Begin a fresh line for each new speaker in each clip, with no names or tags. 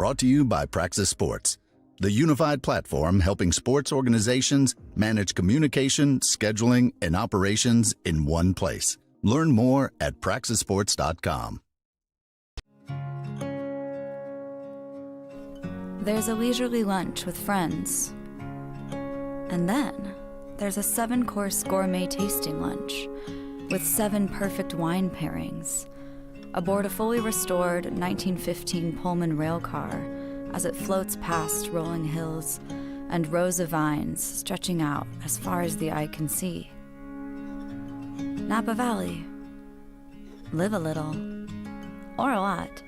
Brought to you by Praxis Sports, the unified platform helping sports organizations manage communication, scheduling, and operations in one place. Learn more at praxisports.com.
There's a leisurely lunch with friends. And then there's a 7-course gourmet tasting lunch with 7 perfect wine pairings aboard a fully restored 1915 Pullman rail car as it floats past rolling hills and rows of vines stretching out as far as the eye can see. Napa Valley. Live a little, or a lot.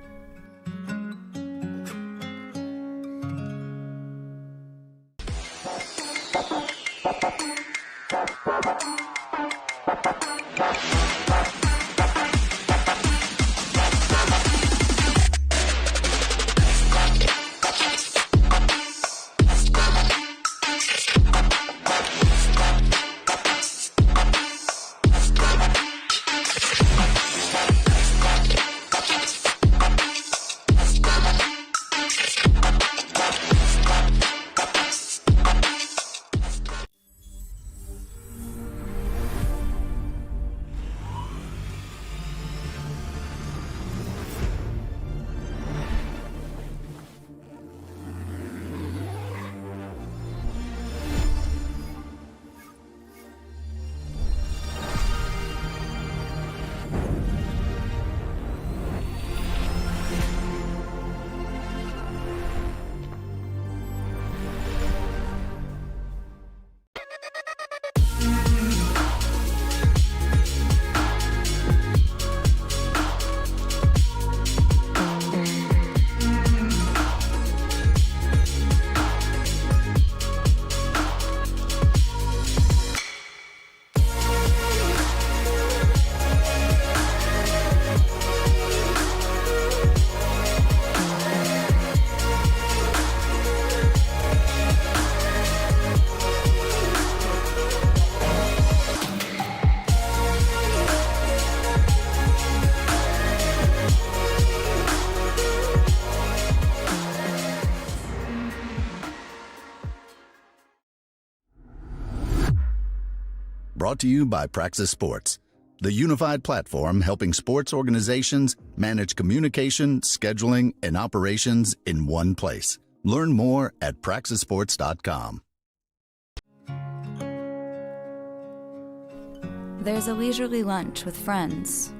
Brought to you by Praxis Sports, the unified platform helping sports organizations manage communication, scheduling, and operations in one place. Learn more at praxisports.com.
There's a leisurely lunch with friends.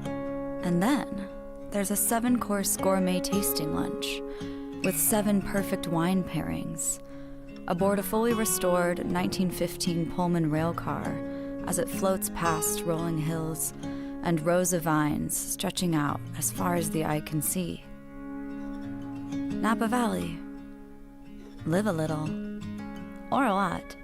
And then there's a 7-course gourmet tasting lunch with 7 perfect wine pairings aboard a fully restored 1915 Pullman rail car as it floats past rolling hills and rows of vines stretching out as far as the eye can see. Napa Valley. Live a little, or a lot.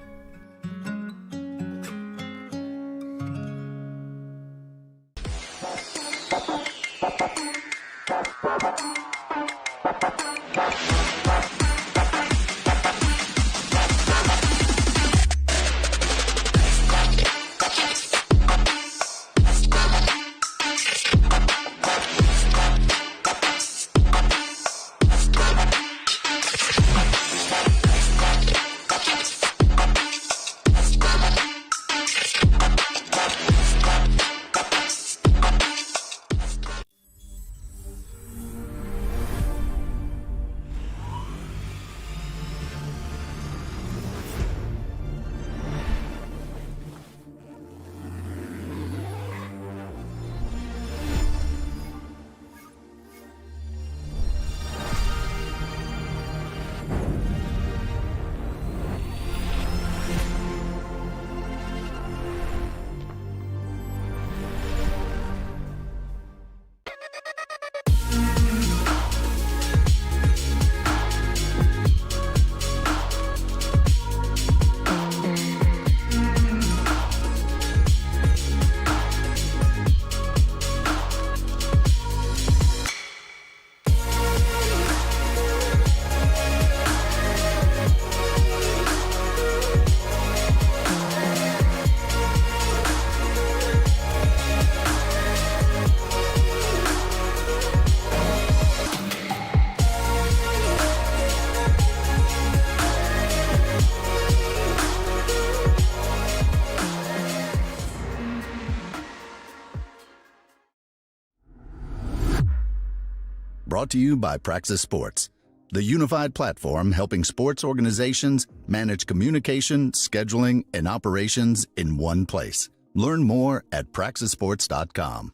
Brought to you by Praxis Sports, the unified platform helping sports organizations manage communication, scheduling, and operations in one place. Learn more at praxisports.com.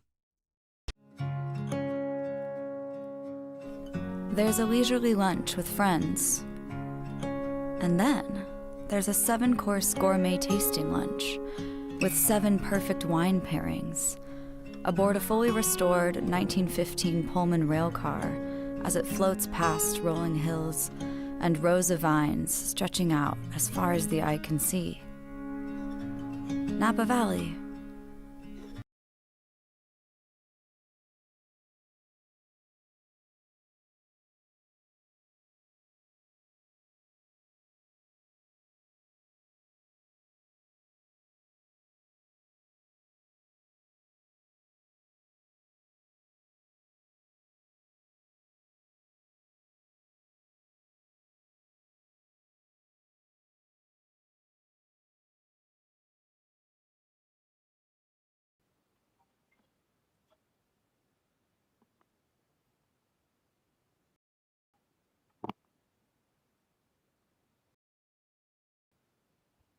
There's a leisurely lunch with friends. And then there's a 7-course gourmet tasting lunch with 7 perfect wine pairings aboard a fully restored 1915 Pullman rail car as it floats past rolling hills and rows of vines stretching out as far as the eye can see. Napa Valley.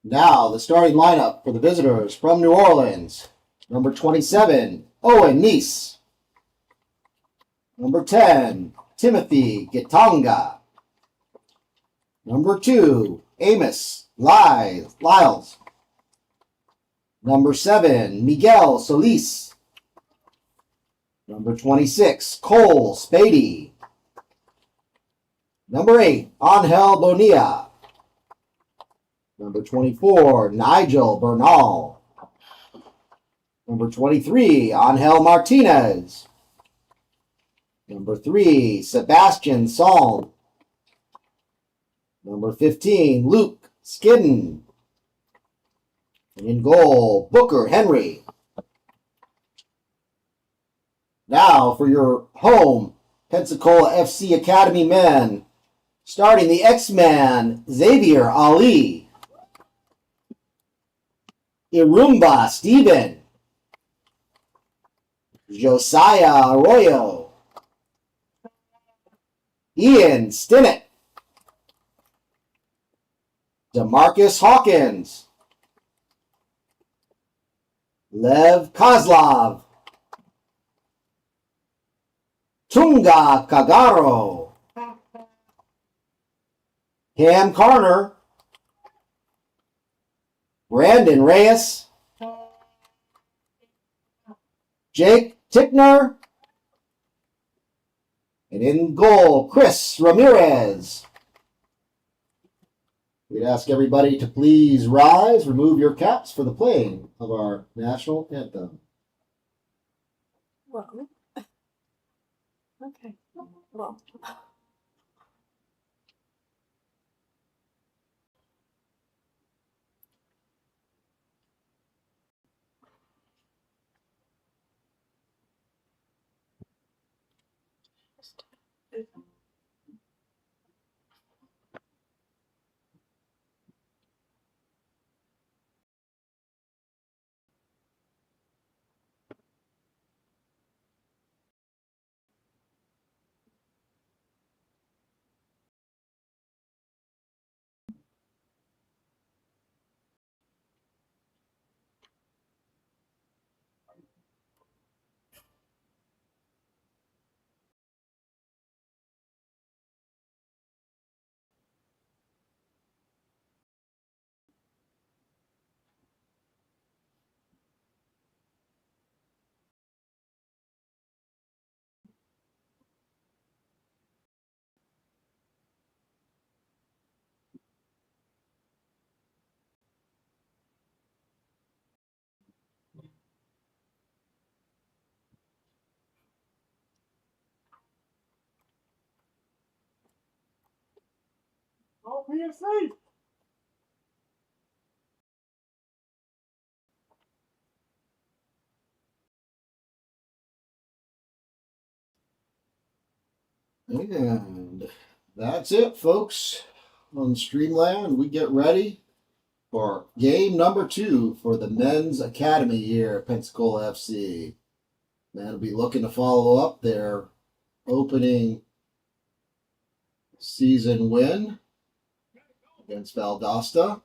Now, the starting lineup for the visitors from New Orleans. Number 27, Owen Nice. Number 10, Timothy Gitanga. Number 2, Amos Lyles. Number 7, Miguel Solis. Number 26, Cole Spady. Number 8, Angel Bonilla. Number 24, Nigel Bernal. Number 23, Angel Martinez. Number 3, Sebastian Salm. Number 15, Luke Skidden. And in goal, Booker Henry. Now for your home Pensacola FC Academy men. Starting the X-Man, Xavier Ali. Irumba Steven. Josiah Arroyo. Ian Stinnett. DeMarcus Hawkins. Lev Kozlov. Tunga Kagaro. Cam Carner. Brandon Reyes. Jake Tickner. And in goal, Chris Ramirez. We'd ask everybody to please rise, remove your caps for the playing of our national anthem.
Well, okay. Well. Oh, PFC!
And that's it, folks. On Streamland, we get ready for game number 2 for the men's academy here at Pensacola FC. Man will be looking to follow up their opening season win against Valdosta,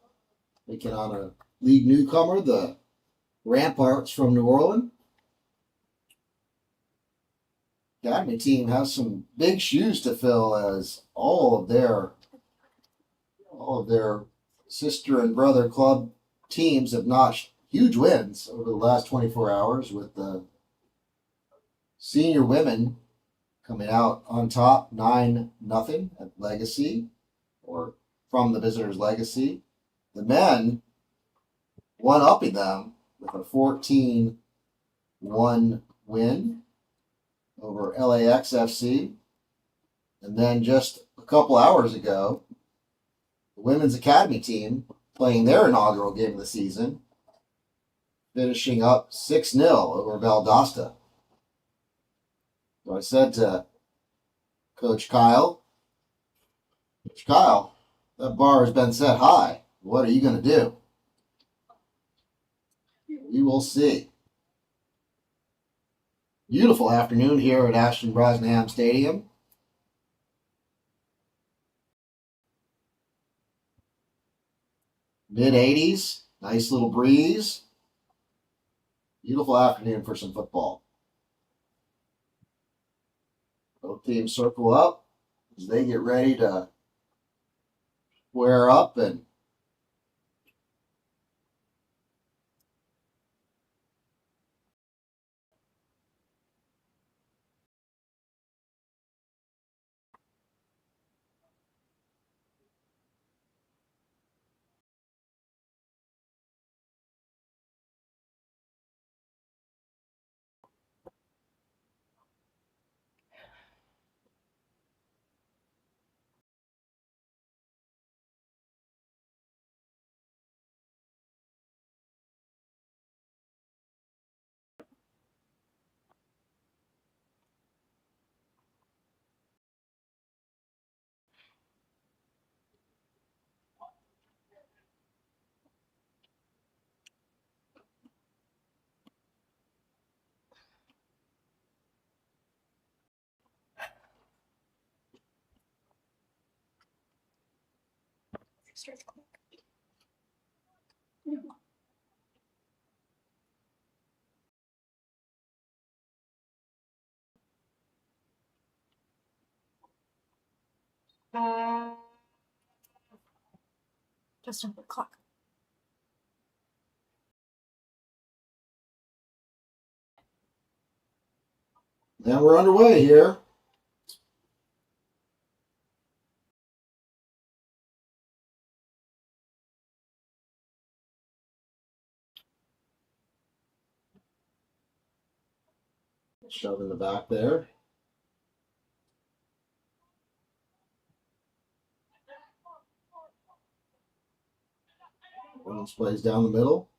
taking on a league newcomer, the Ramparts from New Orleans. Academy team has some big shoes to fill, as all of their sister and brother club teams have notched huge wins over the last 24 hours, with the senior women coming out on top 9-0 at Legacy, or from the visitors' Legacy. The men one-upping them with a 14-1 win over LAX FC. And then just a couple hours ago, the women's academy team playing their inaugural game of the season, finishing up 6-0 over Valdosta. So I said to Coach Kyle, that bar has been set high. What are you going to do? We will see. Beautiful afternoon here at Ashton Brosnaham Stadium. Mid-80s, nice little breeze. Beautiful afternoon for some football. Both teams circle up as they get ready to square up and
Just on the clock.
then we're underway here. Shove in the back there. Williams plays down the middle.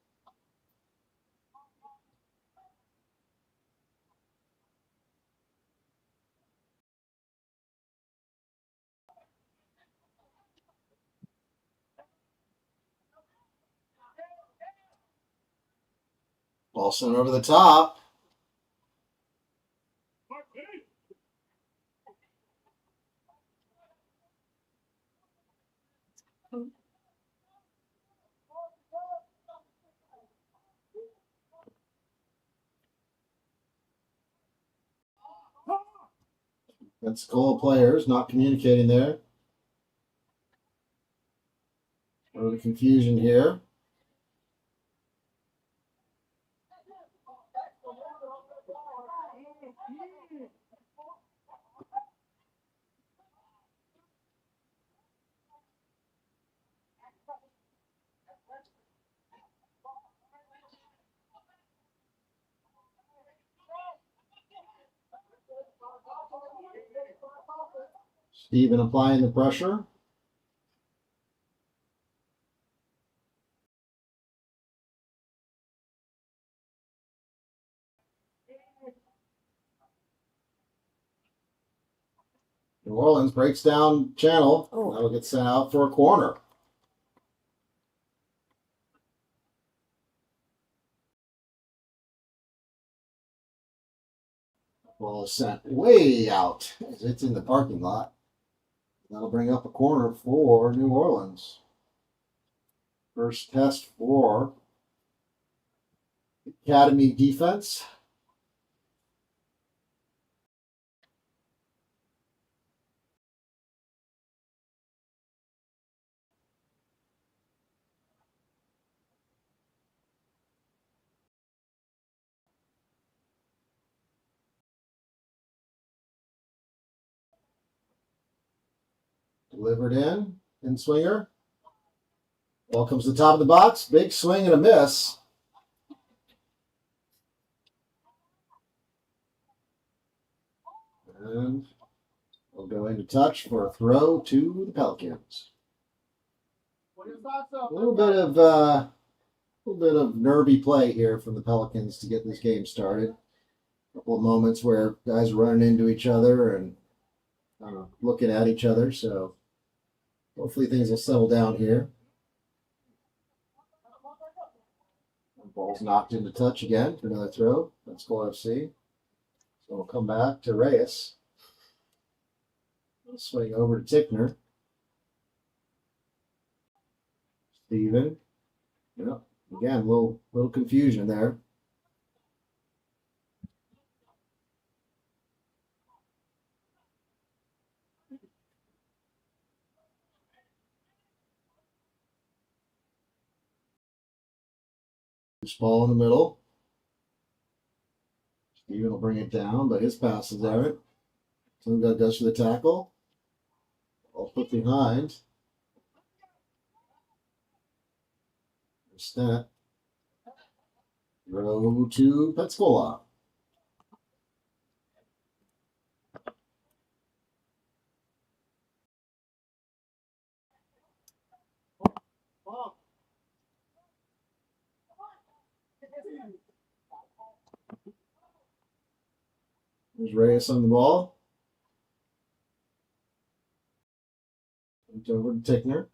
Ball sent over the top. Pensacola players not communicating there. Early confusion here. Steven applying the pressure. New Orleans breaks down channel.
Oh.
That'll get sent out for a corner. Ball is sent way out as it's in the parking lot. That'll bring up a corner for New Orleans. First test for Academy defense. Delivered in swinger. Ball comes to the top of the box. Big swing and a miss. And we'll go into touch for a throw to the Pelicans. A little bit of nervy play here from the Pelicans to get this game started. A couple of moments where guys are running into each other and looking at each other. So hopefully things will settle down here. Ball's knocked into touch again for another throw. Pensacola FC. So we'll come back to Reyes. Swing over to Tickner. Steven. Yep. Again, a little confusion there. Loose ball in the middle. Steven will bring it down, but his pass is there. Tunga goes for the tackle. Ball put behind. Stat. Row to Pensacola. There's Reyes on the ball. It's over to Tickner.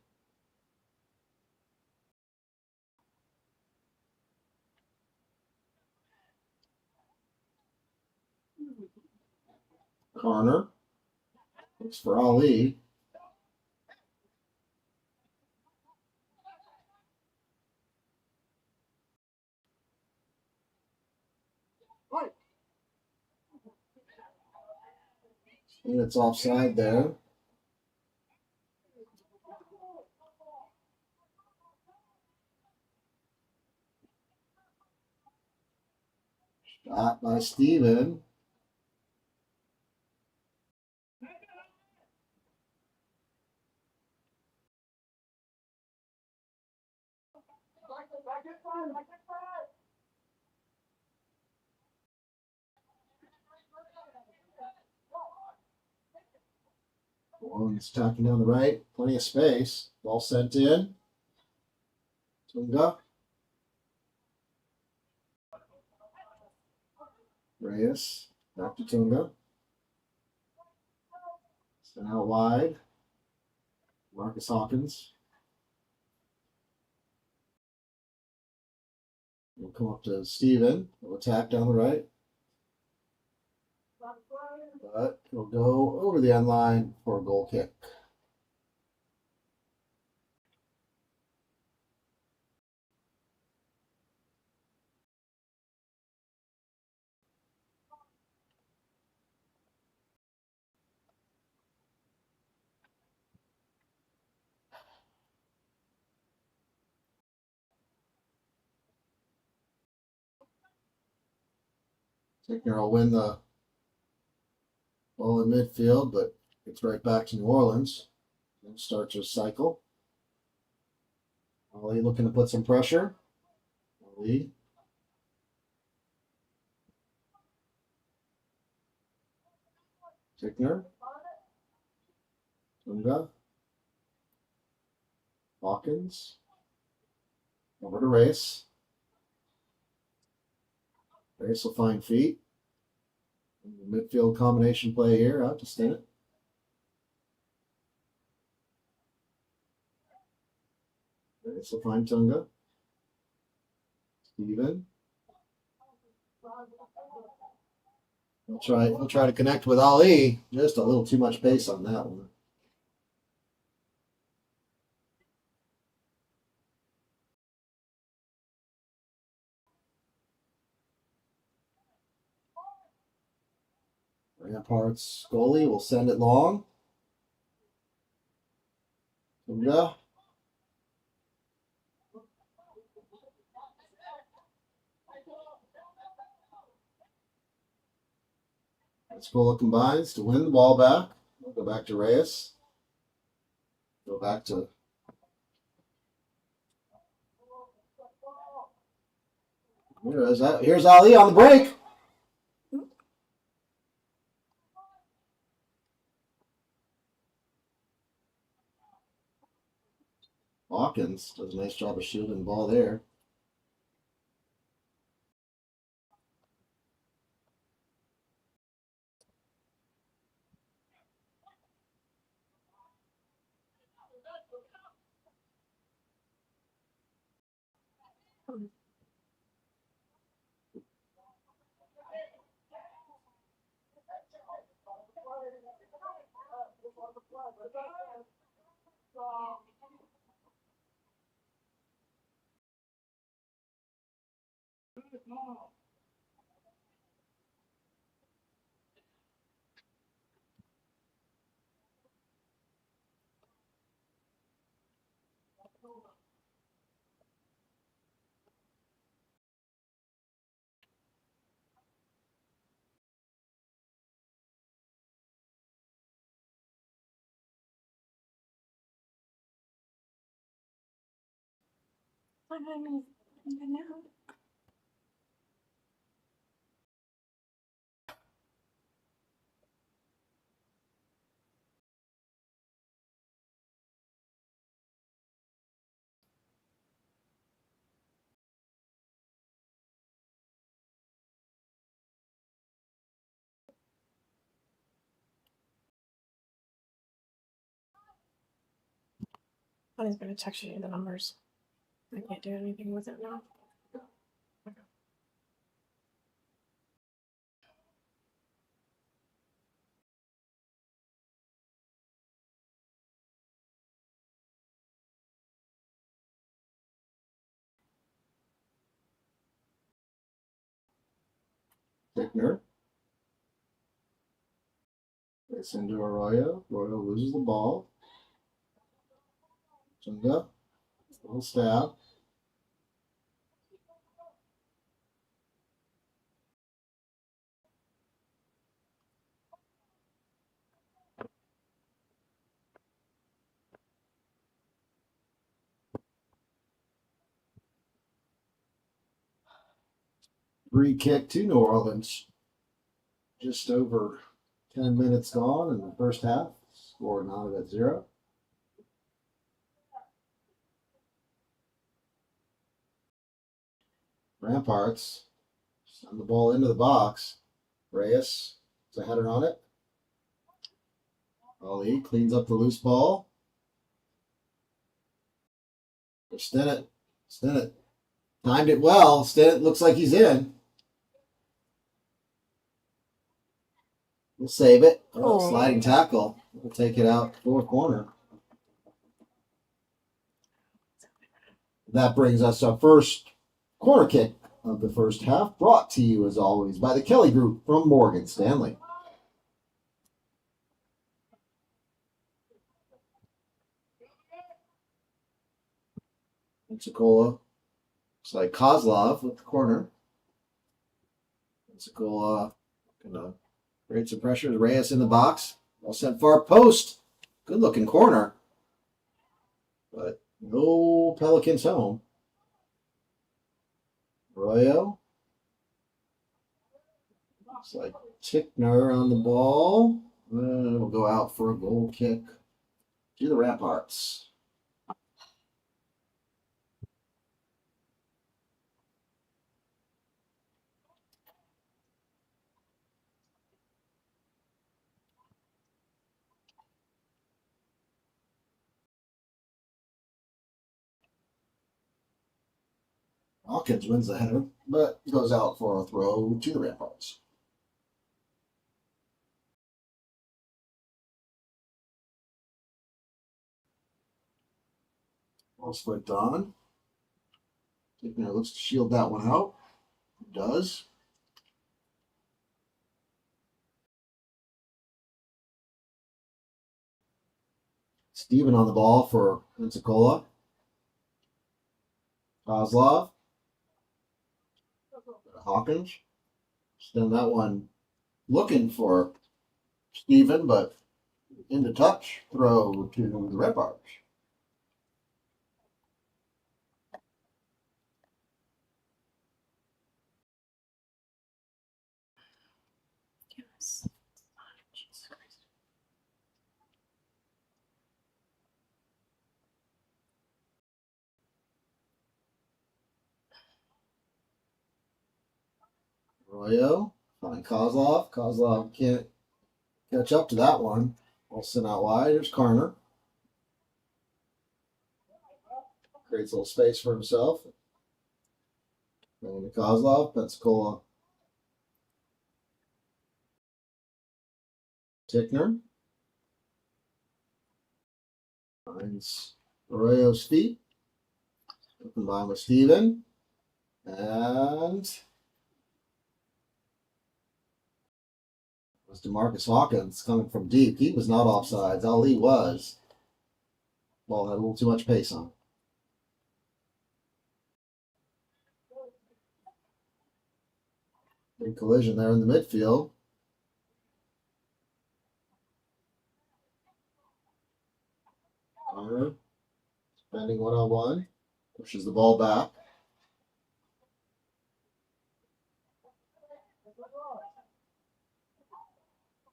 Garner. Looks for Ali. And it's offside there. Shot by Steven. One's attacking down the right. Plenty of space. Ball sent in. Tunga. Reyes. Back to Tunga. Sent out wide. Marcus Hawkins. We'll come up to Steven. He'll attack down the right. But he'll go over the end line for a goal kick. Tickner will win the ball in midfield, but gets right back to New Orleans. And starts his cycle. Ali looking to put some pressure. Ali. Tickner. Tunga. Hawkins. Over to Reyes. Reyes will find feet. Midfield combination play here out to Stinnett. Reyes will find Tunga. Steven. He'll try to connect with Ali. Just a little too much pace on that one. Ramparts goalie will send it long. Tunga. Pensacola combines to win the ball back. We'll go back to Reyes. Go back to here's Ali on the break. Hawkins does a nice job of shielding the ball there.
Honey's gonna text you the numbers. I can't do anything with it now.
Tickner. It's into Arroyo. Arroyo loses the ball. Tunga. Little stab. Free kick to New Orleans. Just over 10 minutes gone in the first half. Score knotted at 0. Ramparts send the ball into the box. Reyes is a header on it. Ali cleans up the loose ball. Stinnett. Timed it well. Stinnett looks like he's in. We'll save it. Sliding tackle. We'll take it out fourth corner. That brings us our first corner kick of the first half, brought to you as always by the Kelly Group from Morgan Stanley. Pensacola. Looks like Kozlov with the corner. Pensacola gonna create some pressure. Reyes in the box. All sent far post. Good looking corner. But no Pelicans home. Arroyo. Looks like Tickner on the ball. It'll go out for a goal kick to the Ramparts. Hawkins wins the header, but goes out for a throw to the Ramparts. Ball's flipped on. Tickner looks to shield that one out. It does. Steven on the ball for Pensacola. Kozlov. Hawkins. Send that one looking for Steven, but into touch. Throw to the Ramparts.
Yes. Jesus Christ.
Arroyo. Find Kozlov. Kozlov can't catch up to that one. Ball sent out wide. There's Karner. Creates a little space for himself. Bringing to Kozlov. Pensacola. Tickner. Finds Arroyo's feet. Combined with Steven. And was DeMarcus Hawkins coming from deep. He was not offsides. Ali was. Ball had a little too much pace on. Big collision there in the midfield. Connor spending one-on-one. Pushes the ball back.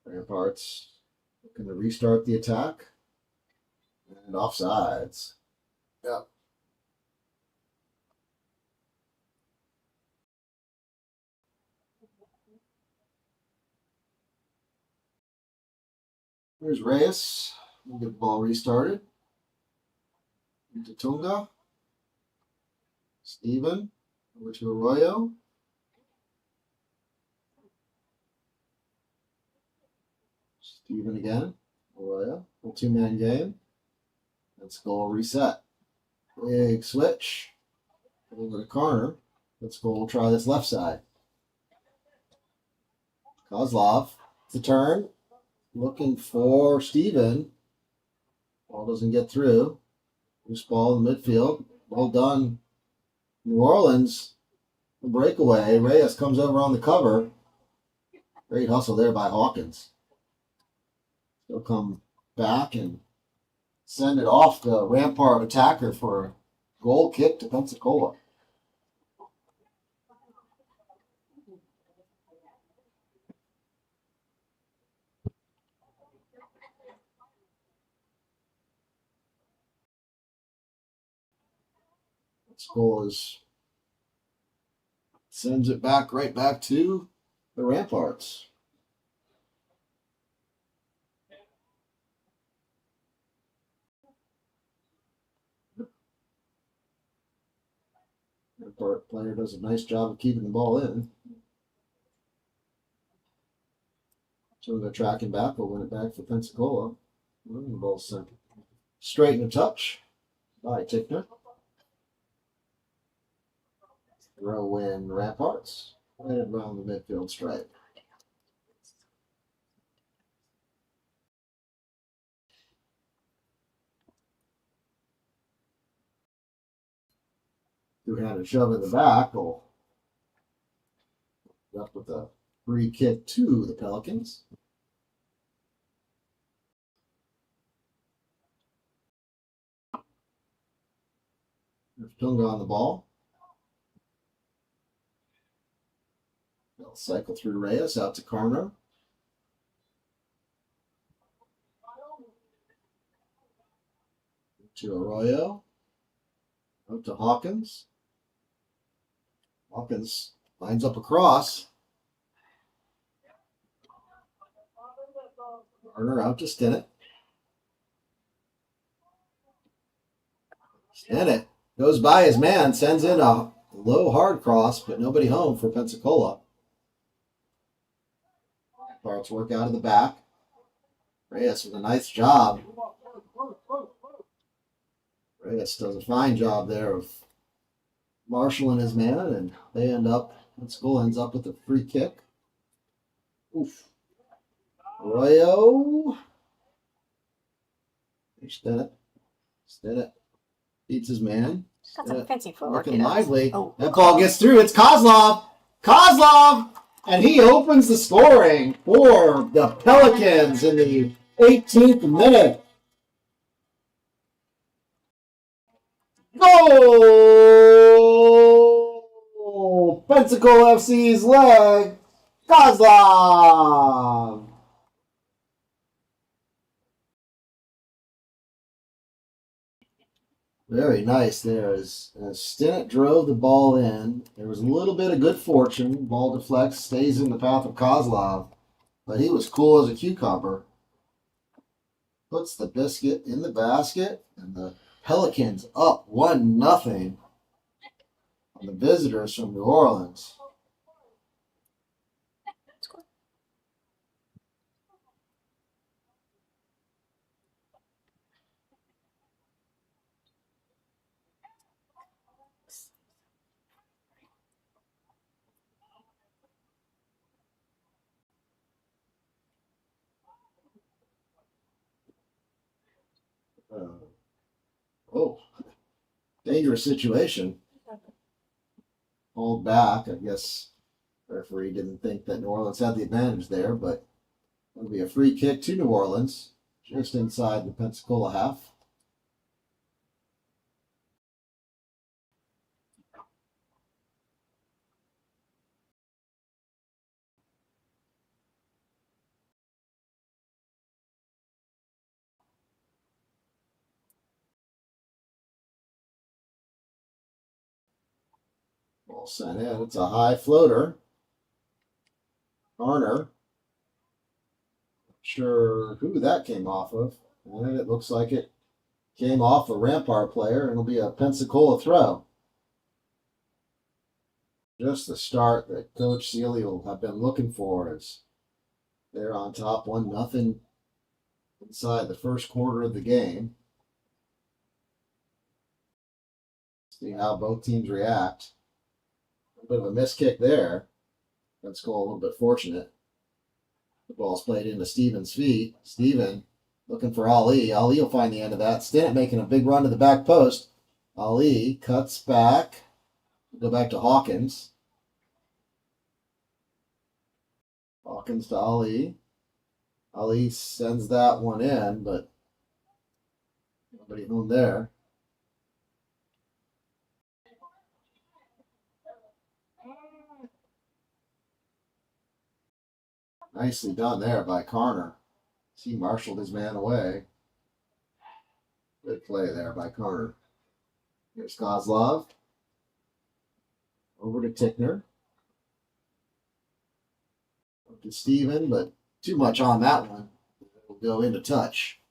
Ramparts looking to restart the attack. And offsides. Yep. Here's Reyes. We'll get the ball restarted. Into Tunga. Steven. Over to Arroyo. Steven again. Arroyo. A two-man game. Let's go reset. Big switch. Over to Karner. Let's go. We'll try this left side. Kozlov. It's a turn. Looking for Steven. Ball doesn't get through. Loose ball in the midfield. Well done. New Orleans. A breakaway. Reyes comes over on the cover. Great hustle there by Hawkins. He'll come back and send it off the Rampart attacker for a goal kick to Pensacola. Pensacola sends it back right back to the Ramparts. Rampart player does a nice job of keeping the ball in. So they're tracking back. We'll win it back for Pensacola. The ball sent straight in touch by Tickner. Throw in Ramparts. And around the midfield stripe. Two-handed shove in the back will up with a free kick to the Pelicans. There's Tunga on the ball. They'll cycle through Reyes out to Karner. To Arroyo. Out to Hawkins. Hawkins lines up across. Garner out to Stinnett. Stinnett goes by his man, sends in a low hard cross, but nobody home for Pensacola. Parts work out of the back. Reyes with a nice job. Reyes does a fine job there of marshaling his man, and they end up, Pensacola ends up with a free kick. Oof. Arroyo. Stinnett beats his man.
Got some fancy footwork.
Looking lively. That ball gets through. It's Kozlov. And he opens the scoring for the Pelicans in the 18th minute. Goal! Pensacola FC's leg. Kozlov. Very nice there. As Stinnett drove the ball in, there was a little bit of good fortune. Ball deflects, stays in the path of Kozlov, but he was cool as a cucumber. Puts the biscuit in the basket, and the Pelicans up 1-0 on the visitors from New Orleans. Dangerous situation. Hold back. I guess the referee didn't think that New Orleans had the advantage there, but it'll be a free kick to New Orleans, just inside the Pensacola half. Ball sent in. It's a high floater. Garner. Not sure who that came off of. And it looks like it came off a Rampart player, and it'll be a Pensacola throw. Just the start that Coach Seeley will have been looking for as they're on top 1-0 inside the first quarter of the game. See how both teams react. A bit of a missed kick there. Pensacola a little bit fortunate. The ball's played into Steven's feet. Steven looking for Ali. Ali will find the end of that. Stinnett making a big run to the back post. Ali cuts back. Go back to Hawkins. Hawkins to Ali. Ali sends that one in, but nobody home there. Nicely done there by Garner. He marshaled his man away. Good play there by Garner. Here's Kozlov. Over to Tickner. Up to Steven, but too much on that one. It'll go into touch.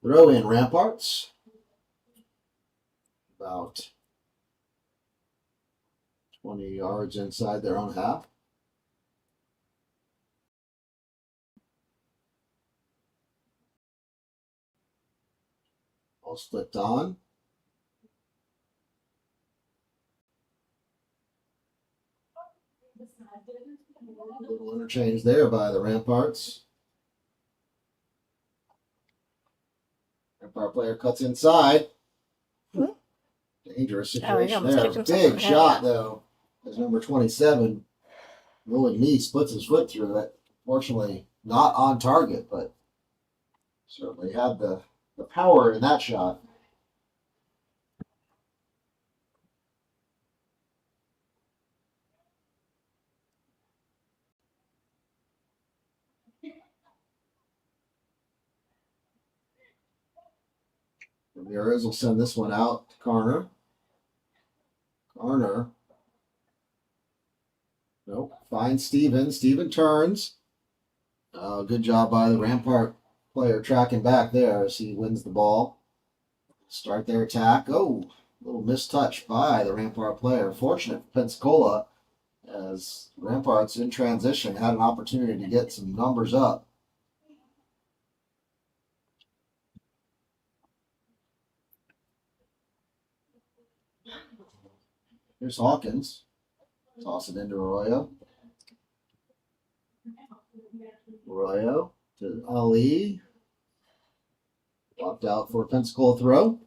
Throw in Ramparts. About 20 yards inside their own half. All flipped on. A little interchange there by the Ramparts. Rampart player cuts inside. Dangerous situation there. Big shot, though, as number 27, rolling knee, splits his foot through it. Fortunately, not on target, but certainly had the power in that shot. Ramirez will send this one out to Garner. Garner. Nope. Finds Steven. Steven turns. Good job by the Rampart player tracking back there as he wins the ball. Start their attack. Oh, little mistouch by the Rampart player. Fortunate for Pensacola as Ramparts in transition had an opportunity to get some numbers up. Here's Hawkins. Toss it into Arroyo. Arroyo to Ali. Blocked out for a Pensacola throw.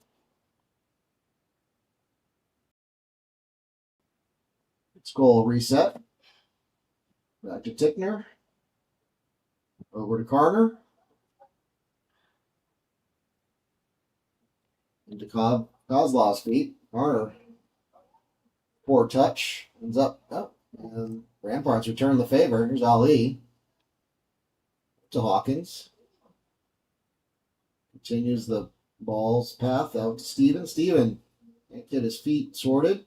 Pensacola reset. Back to Tickner. Over to Carter. Into Kozlov's feet. Carter. Poor touch. Ends up. Oh, and Ramparts return the favor. Here's Ali. To Hawkins. Continues the ball's path out to Steven. Steven can't get his feet sorted.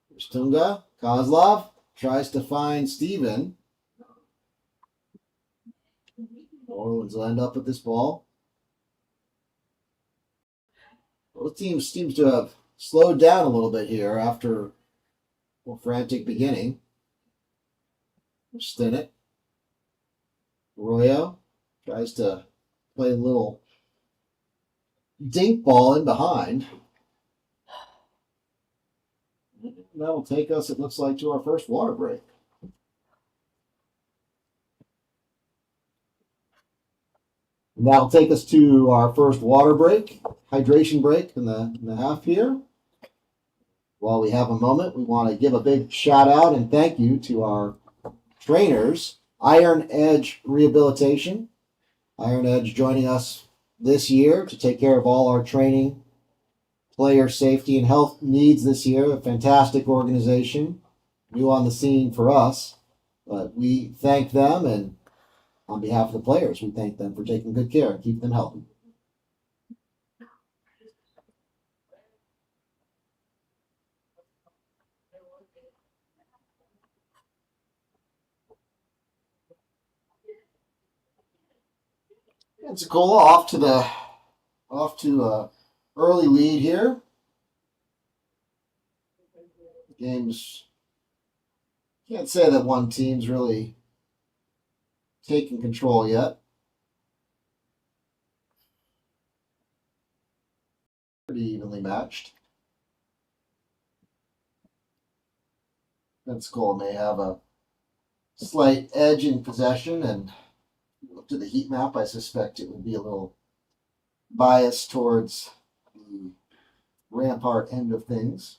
Here's Tunga. Kozlov tries to find Steven. Orleans will end up with this ball. Both teams seems to have slowed down a little bit here after a frantic beginning. Stinnett. Arroyo tries to play a little dink ball in behind. That'll take us, it looks like, to our first water break. And that'll take us to our first water break, hydration break in the half here. While we have a moment, we want to give a big shout out and thank you to our trainers, Iron Edge Rehabilitation. Iron Edge joining us this year to take care of all our training, player safety, and health needs this year. A fantastic organization, new on the scene for us. But we thank them, and on behalf of the players, we thank them for taking good care and keep them healthy. Pensacola off to a early lead here. Game's can't say that one team's really taking control yet. Pretty evenly matched. Pensacola may have a slight edge in possession, and look to the heat map, I suspect it would be a little biased towards the Rampart end of things.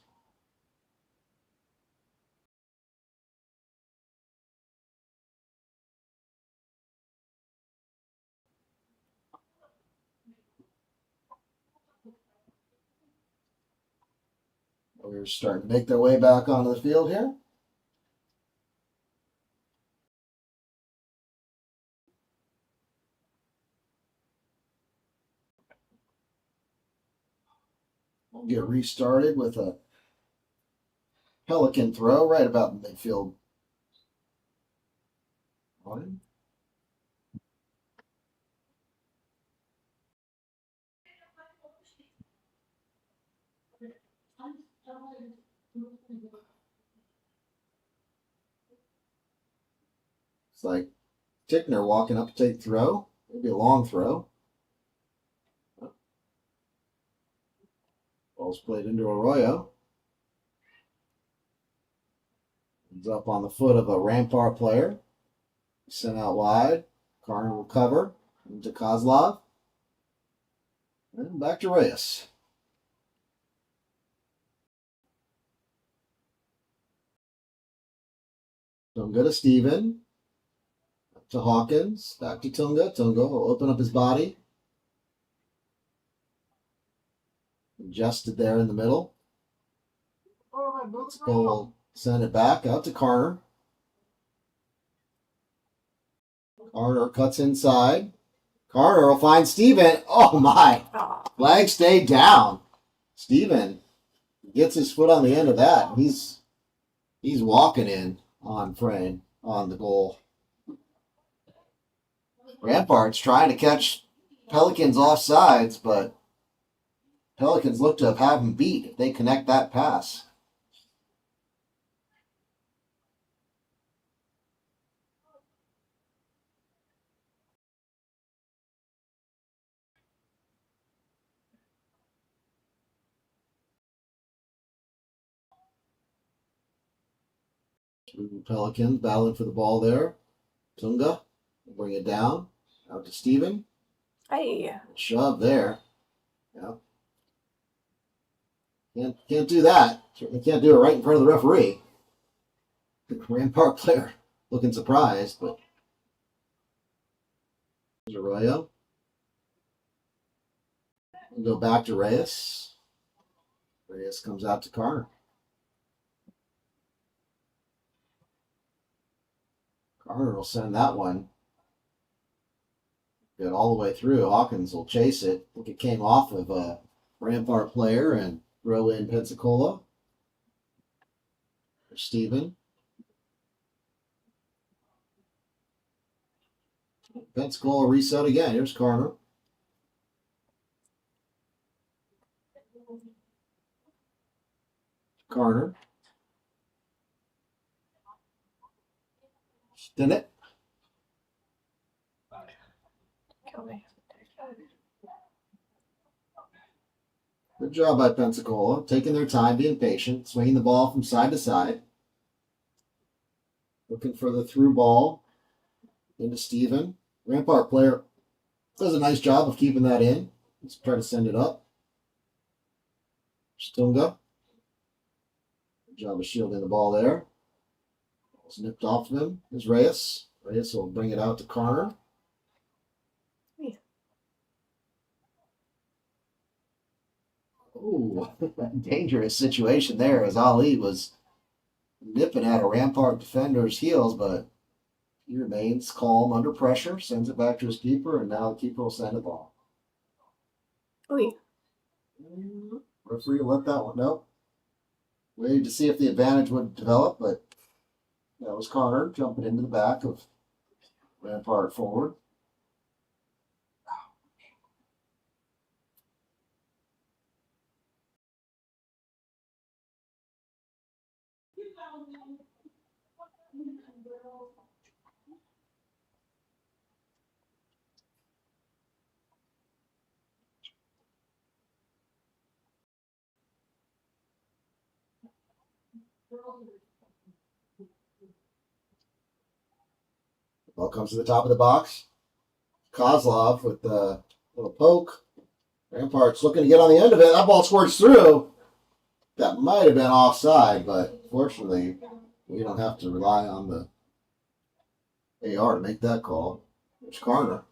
We're starting to make their way back onto the field here. We'll get restarted with a Pelican throw right about the midfield line. It's like Tickner walking up to take throw. Maybe a long throw. Ball's played into Arroyo. Ends up on the foot of a Rampart player. Sent out wide. Carter will cover. Into Kozlov. And back to Reyes. Tunga to Steven. To Hawkins. Back to Tunga. Tunga will open up his body. Adjusted there in the middle. Let's go. Send it back out to Carter. Carter cuts inside. Carter will find Steven. Oh my. Flag stayed down. Steven gets his foot on the end of that. He's walking in on frame on the goal. Ramparts trying to catch Pelicans off sides, but Pelicans look to have them beat if they connect that pass. Two Pelicans battling for the ball there. Tunga will bring it down. Out to Steven.
Hey.
Shove there. Yeah. Can't do that. Certainly can't do it right in front of the referee. The Rampart player looking surprised, but there's Arroyo. We'll go back to Reyes. Reyes comes out to Carter. Carter will send that one. Get all the way through. Hawkins will chase it. I think it came off of a Rampart player and throw in Pensacola. For Steven. Pensacola reset again. Here's Carter. Carter. Stinnett.
Kill me.
Good job by Pensacola. Taking their time, being patient, swinging the ball from side to side. Looking for the through ball into Steven. Rampart player does a nice job of keeping that in. Let's try to send it up. Stunga. Good job of shielding the ball there. It's nipped off of him. Here's Reyes. Reyes will bring it out to Carter.
Yeah.
Oh, dangerous situation there as Ali was nipping at a Rampart defender's heels, but he remains calm under pressure, sends it back to his keeper, and now the keeper will send it ball.
Oy.
Referee will let that one go. Waited to see if the advantage would develop, but that was Connor jumping into the back of Rampart forward. Ball comes to the top of the box. Kozlov with the little poke. Rampart's looking to get on the end of it. That ball squirts through. That might have been offside, but fortunately, we don't have to rely on the AR to make that call. There's Carter.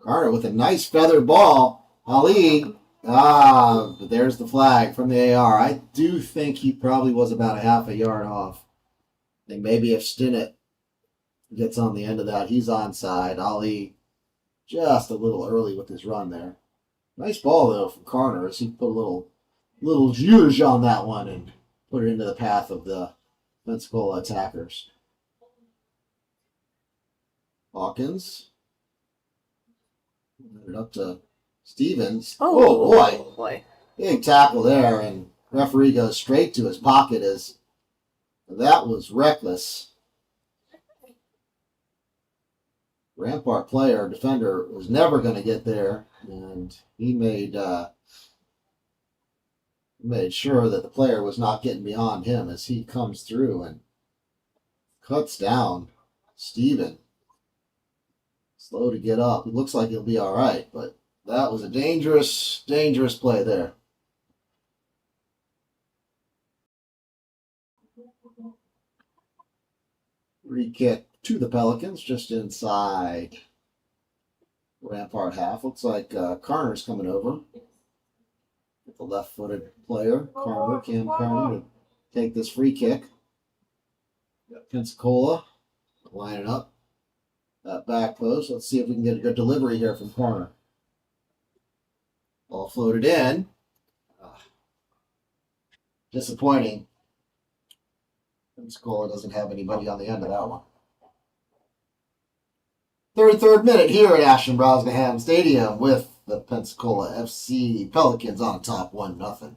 Carter with a nice feathered ball. Ali. But there's the flag from the AR. I do think he probably was about a half a yard off. I think maybe if Stinnett gets on the end of that, he's onside. Ali just a little early with his run there. Nice ball, though, from Carter as he put a little zhuzh on that one and put it into the path of the Pensacola attackers. Hawkins. It up to Stevens. Oh, boy. Big tackle there, and referee goes straight to his pocket as that was reckless. Rampart player, defender, was never going to get there, and he made sure that the player was not getting beyond him as he comes through and cuts down Steven. Slow to get up. It looks like he'll be all right, but that was a dangerous, dangerous play there. Free kick to the Pelicans, just inside Rampart half. Looks like Carter's coming over. With the left-footed player, Cam Carter, to take this free kick. Got Pensacola lining up that back post. Let's see if we can get a good delivery here from Carter. Ball floated in. Disappointing. Pensacola doesn't have anybody on the end of that one. 33rd minute here at Ashton Brosnahan Stadium with the Pensacola FC Pelicans on top 1-0.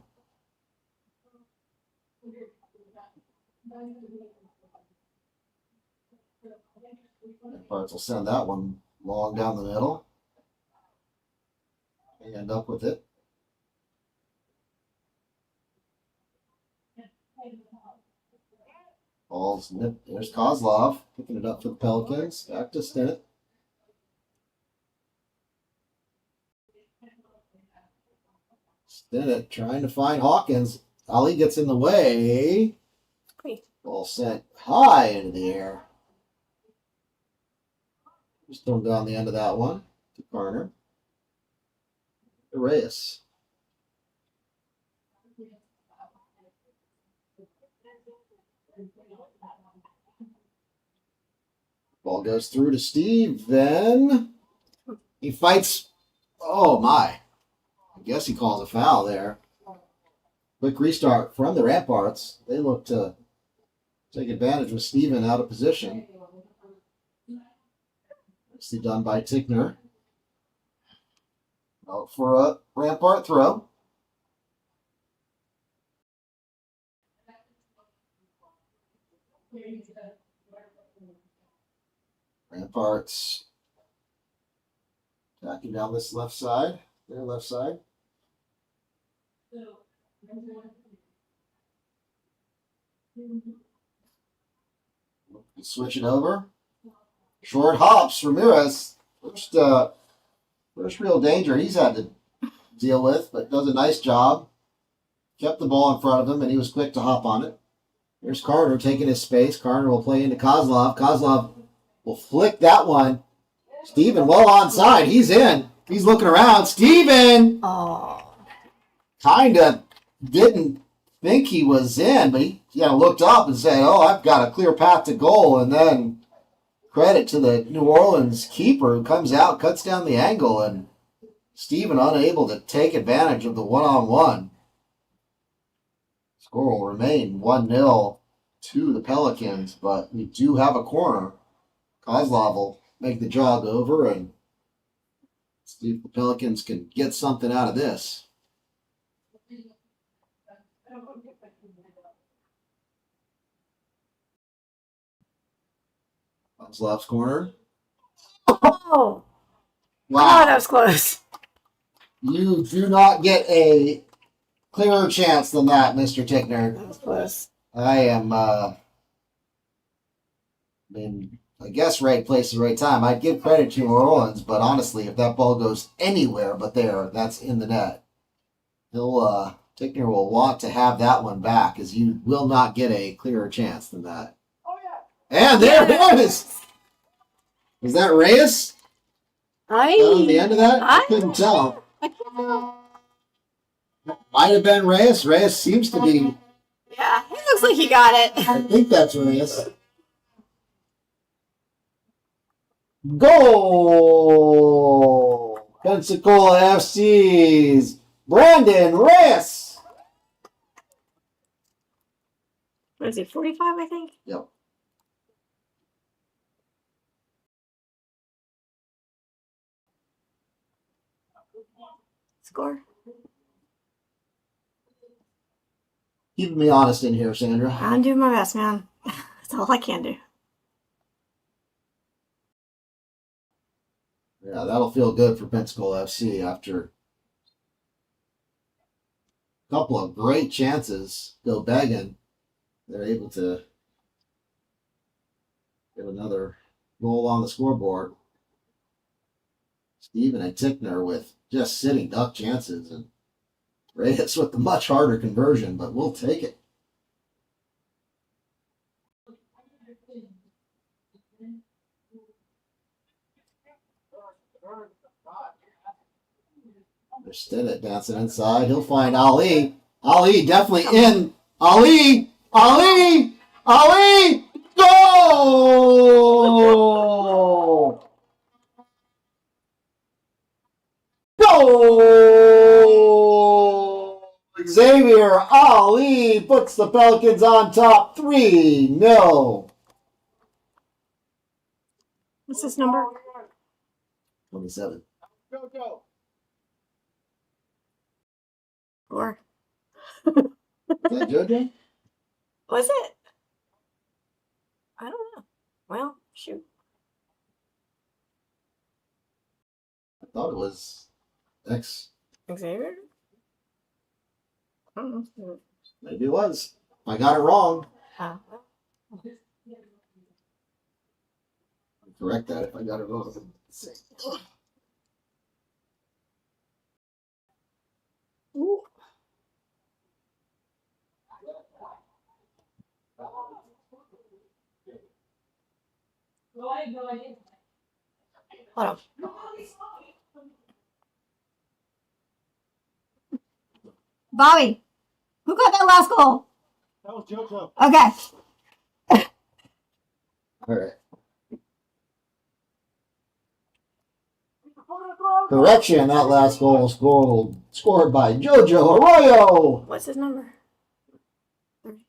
Ramparts will send that one long down the middle. They end up with it. Ball's nipped. There's Kozlov picking it up for the Pelicans. Back to Stinnett. Stinnett trying to find Hawkins. Ali gets in the way. Ball sent high into the air. Just thrown down the end of that one to Garner. Reyes. Ball goes through to Steve. Then he fights. Oh, my. I guess he calls a foul there. Quick restart from the Ramparts. They look to take advantage with Steven out of position. Nicely done by Tickner. Out for a Rampart throw. Ramparts attacking down this left side. Their left side. Switch it over. Short hops. Ramirez. First real danger he's had to deal with, but does a nice job. Kept the ball in front of him, and he was quick to hop on it. Here's Carter taking his space. Carter will play into Kozlov. Kozlov will flick that one. Steven well onside. He's in. He's looking around. Steven!
Oh.
Kind of didn't think he was in, but he looked up and said, oh, I've got a clear path to goal. And then credit to the New Orleans keeper who comes out, cuts down the angle, and Steven unable to take advantage of the one-on-one. Score will remain 1-0 to the Pelicans, but we do have a corner. Kozlov will make the jog over and see if the Pelicans can get something out of this. Kozlov's corner.
Oh.
Wow.
Oh, that was close.
You do not get a clearer chance than that, Mr. Tickner.
That was close.
I am, I guess right place at the right time. I'd give credit to New Orleans, but honestly, if that ball goes anywhere but there, that's in the net. Tickner will want to have that one back, as you will not get a clearer chance than that. Oh, yeah. And there it is! Was that Reyes? On the end of that? I couldn't tell.
I can't tell.
Might have been Reyes. Reyes seems to be.
Yeah, it looks like he got it.
I think that's Reyes. Goal! Pensacola FC's Brandon Reyes.
What is he, 45, I think?
Yep.
Score.
Keeping me honest in here, Sandra.
I'm doing my best, man. That's all I can do.
Yeah, that'll feel good for Pensacola FC after a couple of great chances go begging. They're able to get another goal on the scoreboard. Steven and Tickner with just sitting duck chances, and Reyes with the much harder conversion, but we'll take it. There's Stinnett dancing inside. He'll find Ali. Ali definitely in. Ali! Ali! Ali! Goal! Goal! Xavier Ali puts the Pelicans on top 3-0.
What's his number?
27.
Or
Is that JoJo?
was it? I don't know. Well, shoot.
I thought it was X.
Xavier? I don't know.
Maybe it was. I got it wrong.
Well.
Correct that if I got it wrong.
Ooh. Hold on.
Bobby, who got that last goal?
That was JoJo.
Okay.
All right. Correction, that last goal was scored by JoJo Arroyo.
What's his number? 30.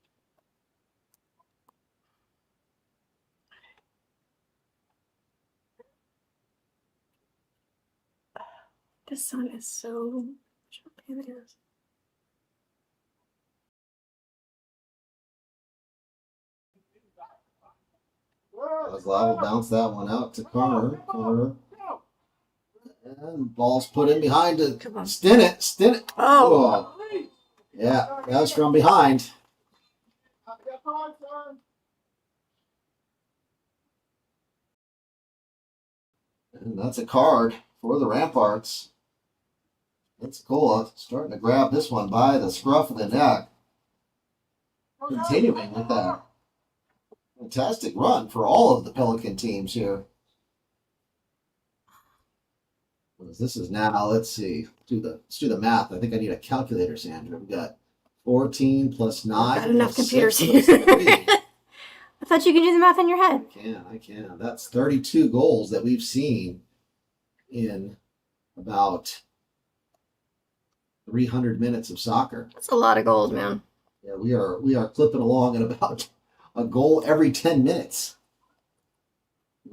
This sun is so jumpy. It is.
Kozlov will bounce that one out to Connor. And ball's put in behind to
Come on.
Stinnett.
Oh.
Yeah, that was from behind. And that's a card for the Ramparts. Pensacola starting to grab this one by the scruff of the neck. Continuing with that fantastic run for all of the Pelican teams here. This is now, let's see, let's do the math. I think I need a calculator, Sandra. We've got 14 plus 9.
Not enough
plus
computers
6
here.
plus 3.
I thought you could do the math in your head.
I can. That's 32 goals that we've seen in about 300 minutes of soccer.
That's a lot of goals, man.
Yeah, we are clipping along at about a goal every 10 minutes.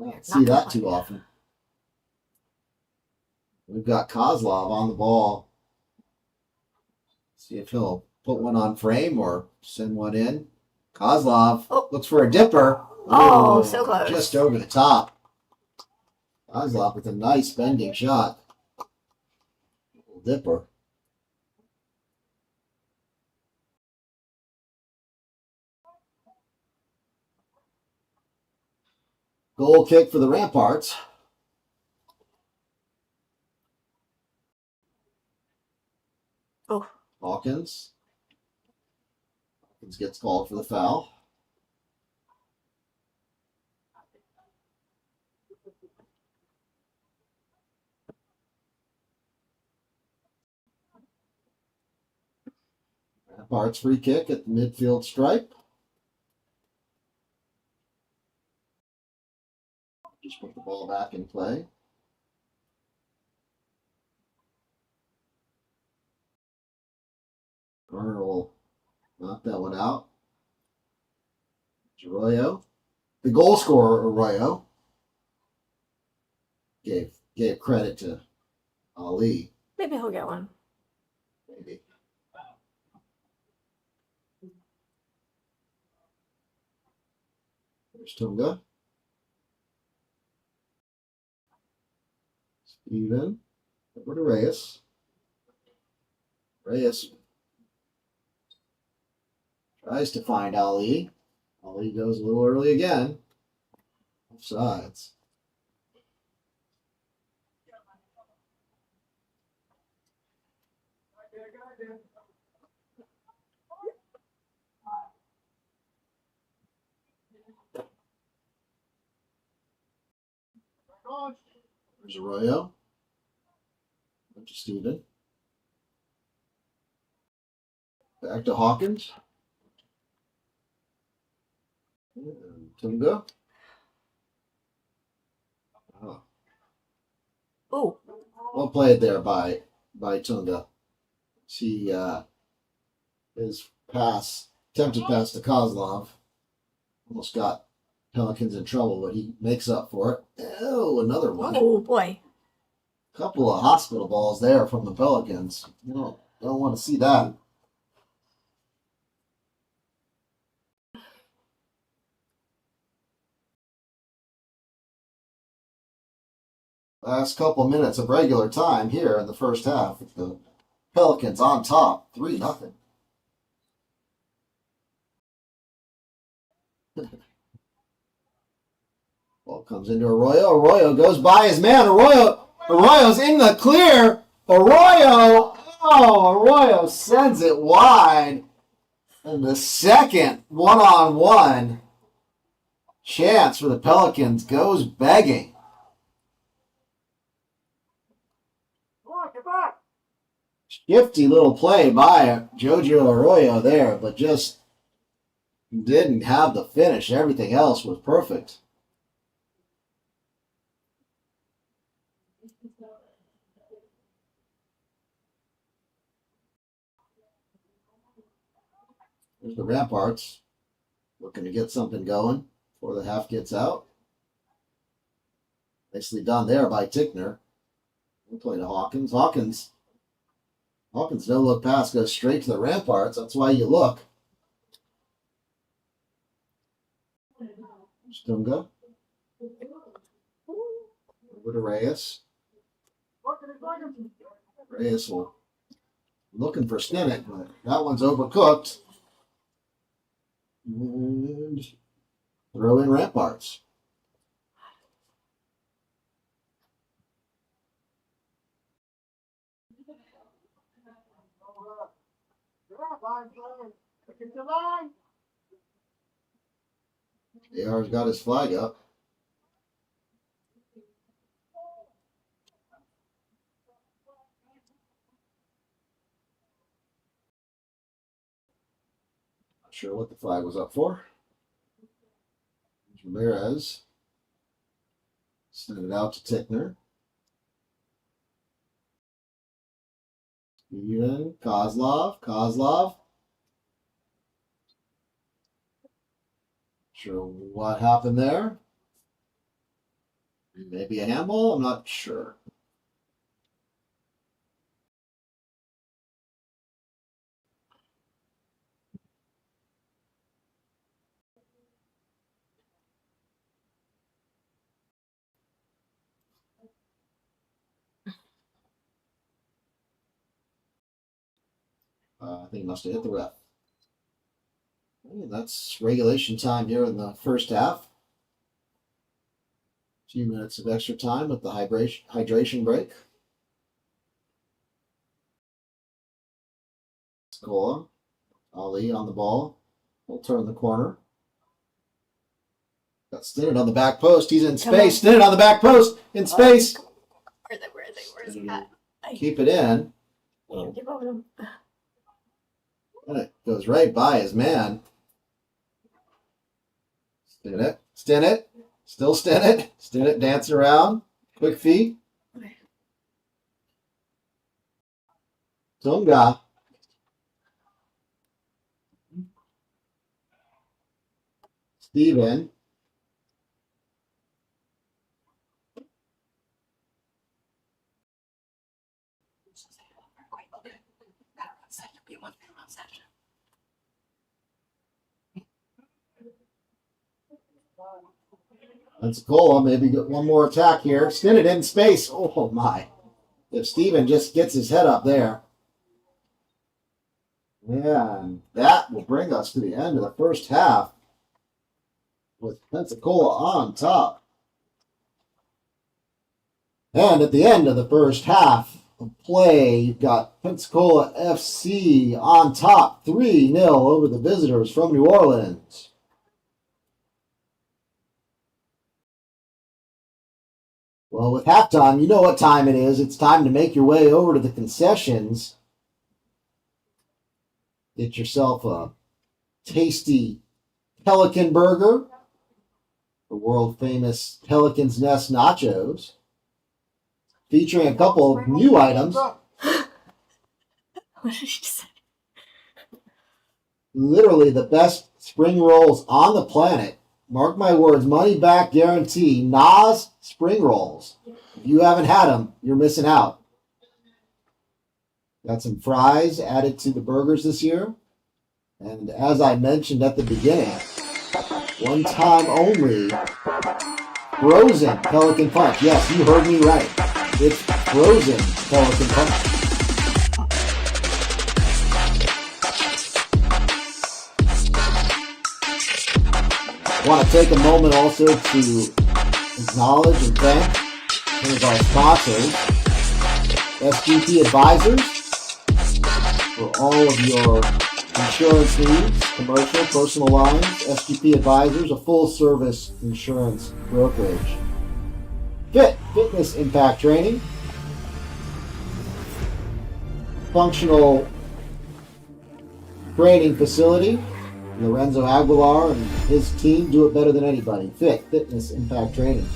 I don't see that too often. We've got Kozlov on the ball. See if he'll put one on frame or send one in. Kozlov looks for a dipper.
Oh,
Ooh,
so close.
Just over the top. Kozlov with a nice bending shot. Little dipper. Goal kick for the Ramparts.
Oh.
Hawkins. Hawkins gets called for the foul. Ramparts free kick at the midfield stripe. Just put the ball back in play. Garner will knock that one out. Arroyo. The goal scorer, Arroyo, gave credit to Ali.
Maybe he'll get one.
Maybe. There's Tunga. Steven. Over to Reyes. Reyes tries to find Ali. Ali goes a little early again. Both sides. There's Arroyo. Up to Steven. Back to Hawkins. And Tunga. Oh.
Oh.
Well played there by Tunga. He his attempted pass to Kozlov almost got Pelicans in trouble, but he makes up for it. Oh, another one.
Oh boy.
Couple of hospital balls there from the Pelicans. You don't want to see that. Last couple minutes of regular time here in the first half. The Pelicans on top, 3-0. Ball comes into Arroyo. Arroyo goes by his man. Arroyo's in the clear. Arroyo sends it wide. And the second one-on-one chance for the Pelicans goes begging. Shifty little play by Jojo Arroyo there, but just didn't have the finish. Everything else was perfect. There's the Ramparts looking to get something going before the half gets out. Nicely done there by Tickner. We'll play to Hawkins. Hawkins no look pass goes straight to the Ramparts. That's why you look. Stunga. Over to Reyes. Reyes will looking for Stinnett, but that one's overcooked. And throw in Ramparts. AR's got his flag up. Not sure what the flag was up for. Ramirez sent it out to Tickner. Steven, Kozlov. Sure what happened there. Maybe a handball? I'm not sure. I think he must have hit the ref. And that's regulation time here in the first half. A few minutes of extra time with the hydration break. Pensacola. Ali on the ball. We'll turn the corner. Got Stinnett on the back post. He's in space. Stinnett on the back post. In space.
Where are they at?
Keep it in.
Give over them.
And it goes right by his man. Stinnett. Still Stinnett. Stinnett dancing around. Quick feet. Tunga. Steven. Pensacola, maybe get one more attack here. Stinnett in space. Oh my. If Steven just gets his head up there. And that will bring us to the end of the first half with Pensacola on top. And at the end of the first half of play, you've got Pensacola FC on top 3-0 over the visitors from New Orleans. Well, with halftime, you know what time it is. It's time to make your way over to the concessions. Get yourself a tasty Pelican burger, the world-famous Pelican's Nest nachos, featuring a couple of new items.
What did she say?
Literally the best spring rolls on the planet. Mark my words, money back guarantee. Nas spring rolls. If you haven't had them, you're missing out. Got some fries added to the burgers this year. And as I mentioned at the beginning, one time only, frozen Pelican Punch. Yes, you heard me right. It's frozen Pelican Punch. I want to take a moment also to acknowledge and thank one of our sponsors, SGP Advisors, for all of your insurance needs, commercial, personal lines. SGP Advisors, a full-service insurance brokerage. Fitness Impact Training, functional training facility. Lorenzo Aguilar and his team do it better than anybody. Fitness Impact Training.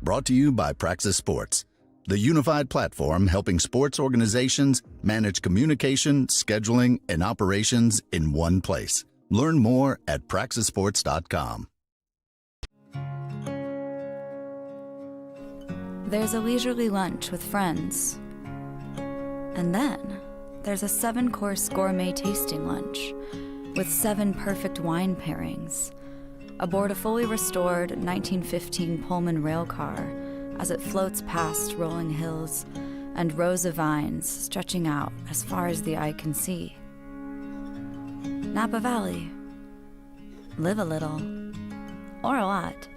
Brought to you by Praxis Sports, the unified platform helping sports organizations manage communication, scheduling, and operations in one place. Learn more at praxisports.com.
There's a leisurely lunch with friends. And then there's a 7-course gourmet tasting lunch with 7 perfect wine pairings aboard a fully restored 1915 Pullman rail car as it floats past rolling hills and rows of vines stretching out as far as the eye can see. Napa Valley. Live a little, or a lot.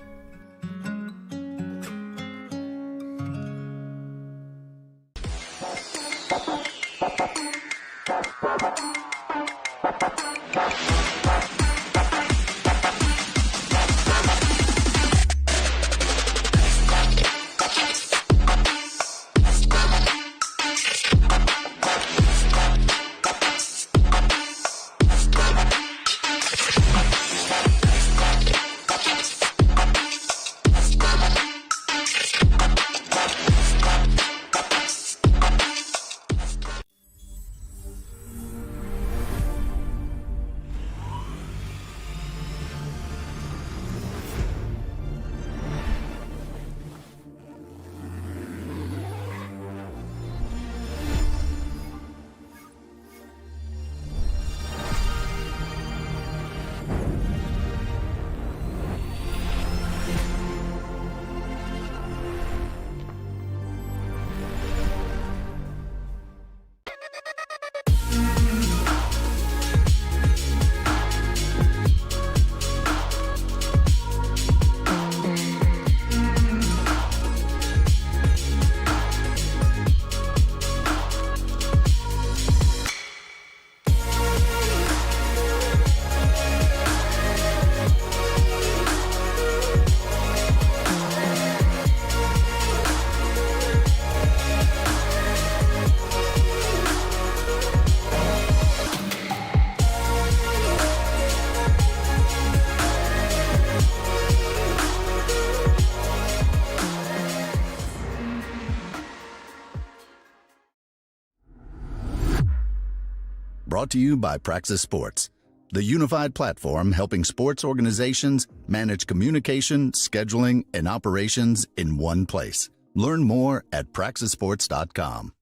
Brought to you by Praxis Sports, the unified platform helping sports organizations manage communication, scheduling, and operations in one place. Learn more at praxisports.com.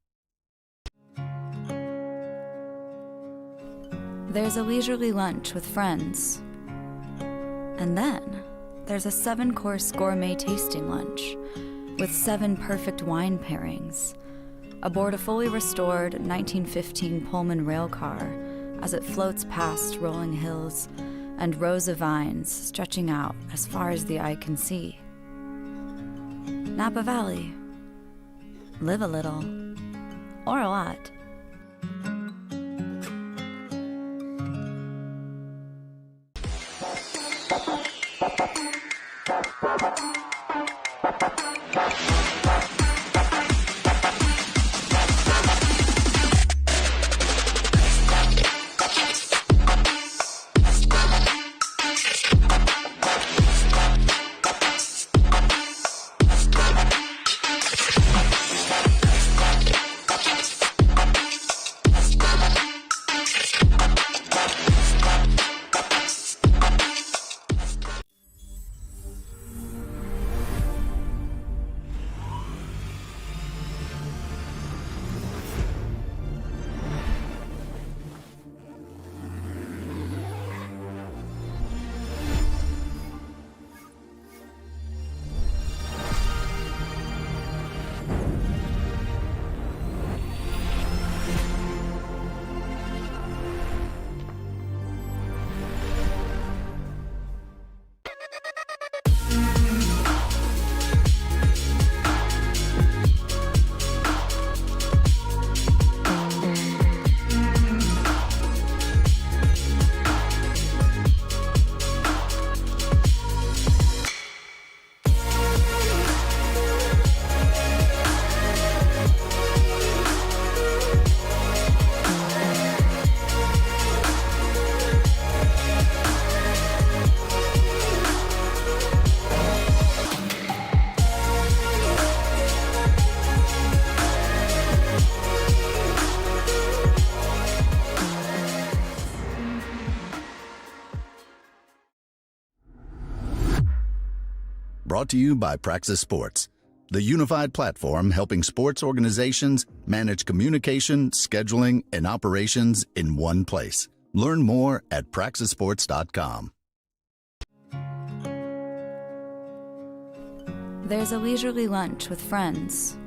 There's a leisurely lunch with friends. And then there's a 7-course gourmet tasting lunch with 7 perfect wine pairings aboard a fully restored 1915 Pullman rail car as it floats past rolling hills and rows of vines stretching out as far as the eye can see. Napa Valley. Live a little, or a lot.
Brought to you by Praxis Sports, the unified platform helping sports organizations manage communication, scheduling, and operations in one place. Learn more at praxisports.com.
There's a leisurely lunch with friends.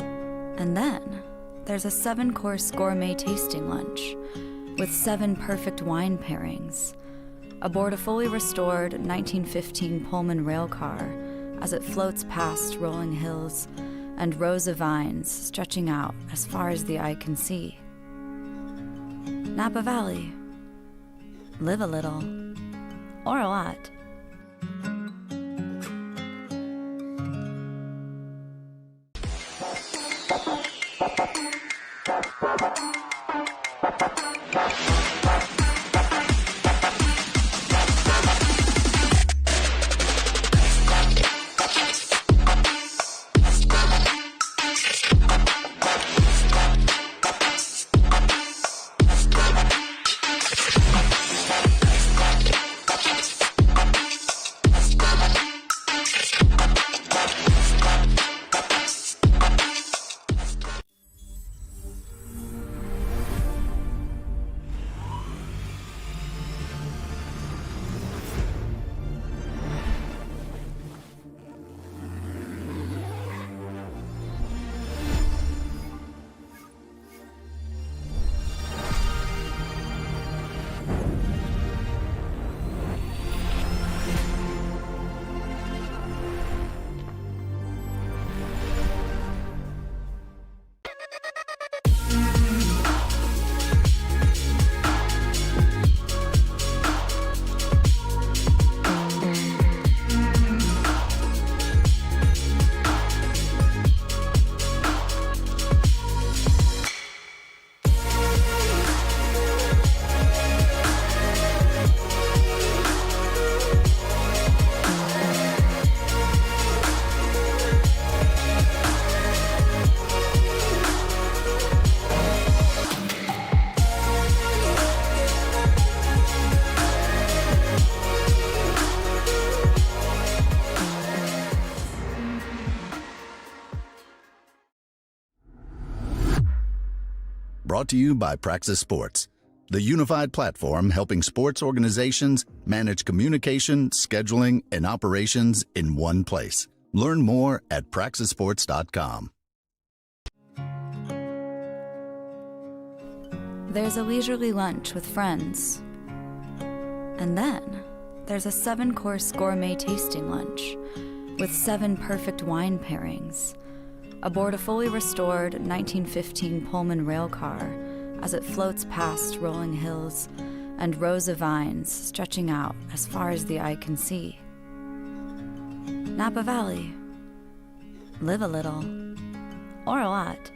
And then there's a 7-course gourmet tasting lunch with 7 perfect wine pairings aboard a fully restored 1915 Pullman rail car as it floats past rolling hills and rows of vines stretching out as far as the eye can see. Napa Valley. Live a little, or a lot.
Brought to you by Praxis Sports, the unified platform helping sports organizations manage communication, scheduling, and operations in one place. Learn more at praxisports.com.
There's a leisurely lunch with friends. And then there's a 7-course gourmet tasting lunch with 7 perfect wine pairings aboard a fully restored 1915 Pullman rail car as it floats past rolling hills and rows of vines stretching out as far as the eye can see. Napa Valley. Live a little, or a lot.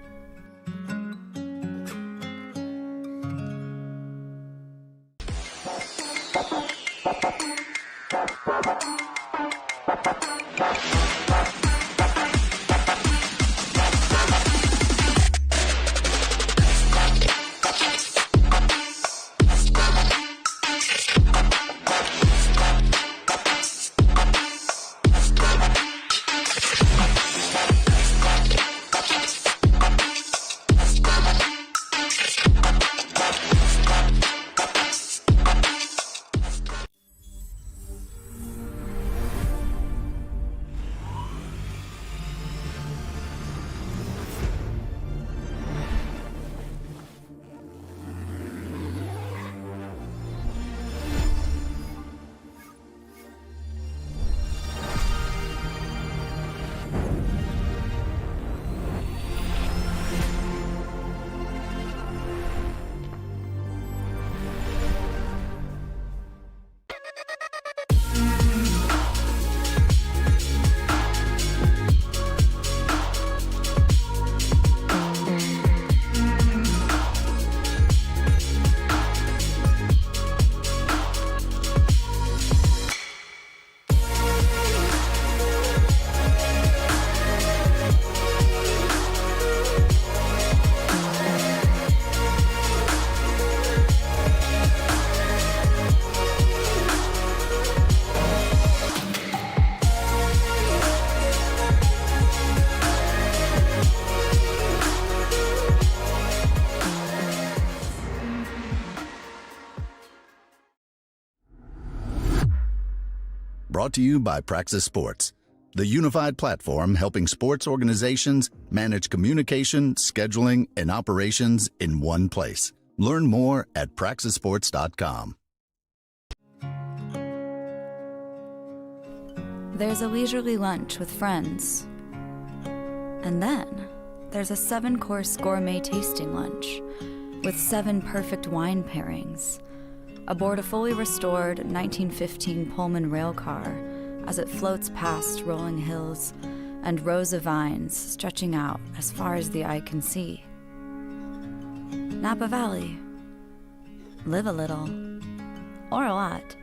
Brought to you by Praxis Sports, the unified platform helping sports organizations manage communication, scheduling, and operations in one place. Learn more at praxisports.com.
There's a leisurely lunch with friends. And then there's a 7-course gourmet tasting lunch with 7 perfect wine pairings aboard a fully restored 1915 Pullman rail car as it floats past rolling hills and rows of vines stretching out as far as the eye can see. Napa Valley. Live a little, or a lot.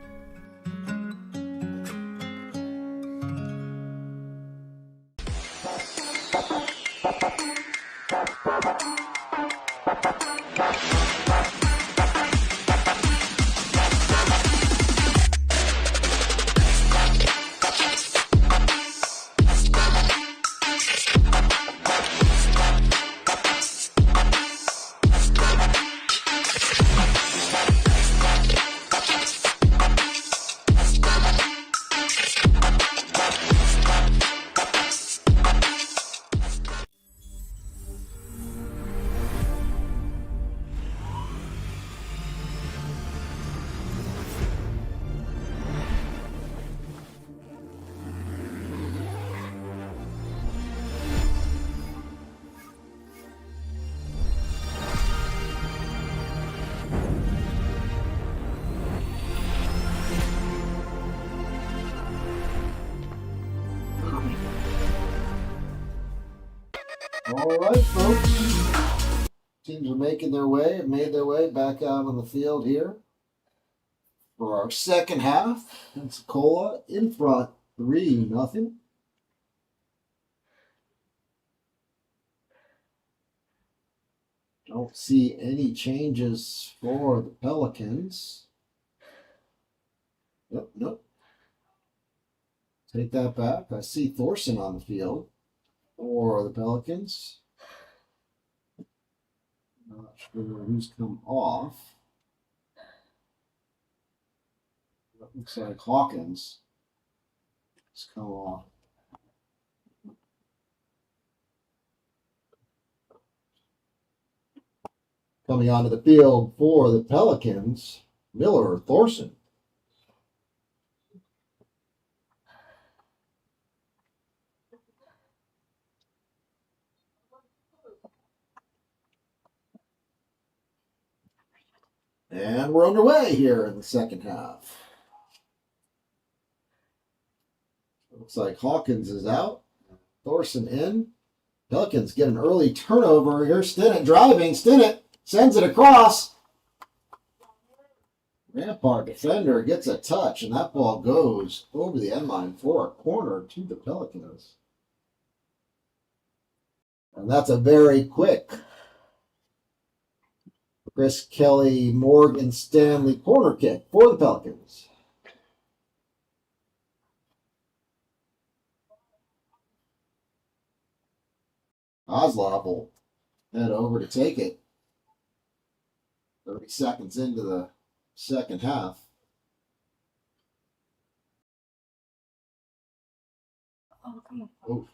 All right, folks. Teams are making their way, have made their way back out on the field here for our second half. Pensacola in front, 3-0. Don't see any changes for the Pelicans. Nope. Take that back. I see Thorson on the field for the Pelicans. Not sure who's come off. That looks like Hawkins has come off. Coming onto the field for the Pelicans, Miller Thorson. And we're underway here in the second half. Looks like Hawkins is out. Thorson in. Pelicans get an early turnover. Here's Stinnett driving. Stinnett sends it across. Rampart defender gets a touch, and that ball goes over the end line for a corner to the Pelicans. And that's a very quick Chris Kelly, Morgan Stanley corner kick for the Pelicans. Kozlov will head over to take it. 30 seconds into the second half.
Oh, come on.
Oh,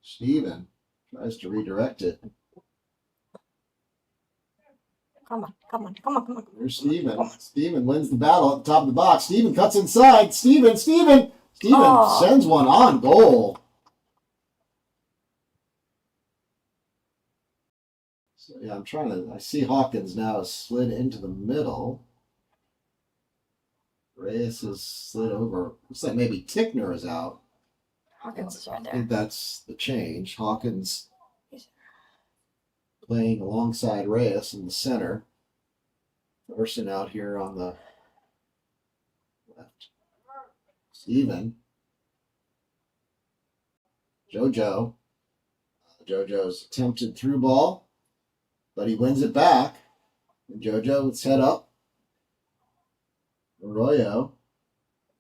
Steven tries to redirect it.
Come on.
There's Steven. Steven wins the battle at the top of the box. Steven cuts inside. Steven
Oh.
sends one on goal. So yeah, I see Hawkins now has slid into the middle. Reyes has slid over. Looks like maybe Tickner is out.
Hawkins is right
I
there.
think that's the change. Hawkins playing alongside Reyes in the center. Thorson out here on the left. Steven. JoJo. JoJo's attempted through ball, but he wins it back. And JoJo would set up. Arroyo.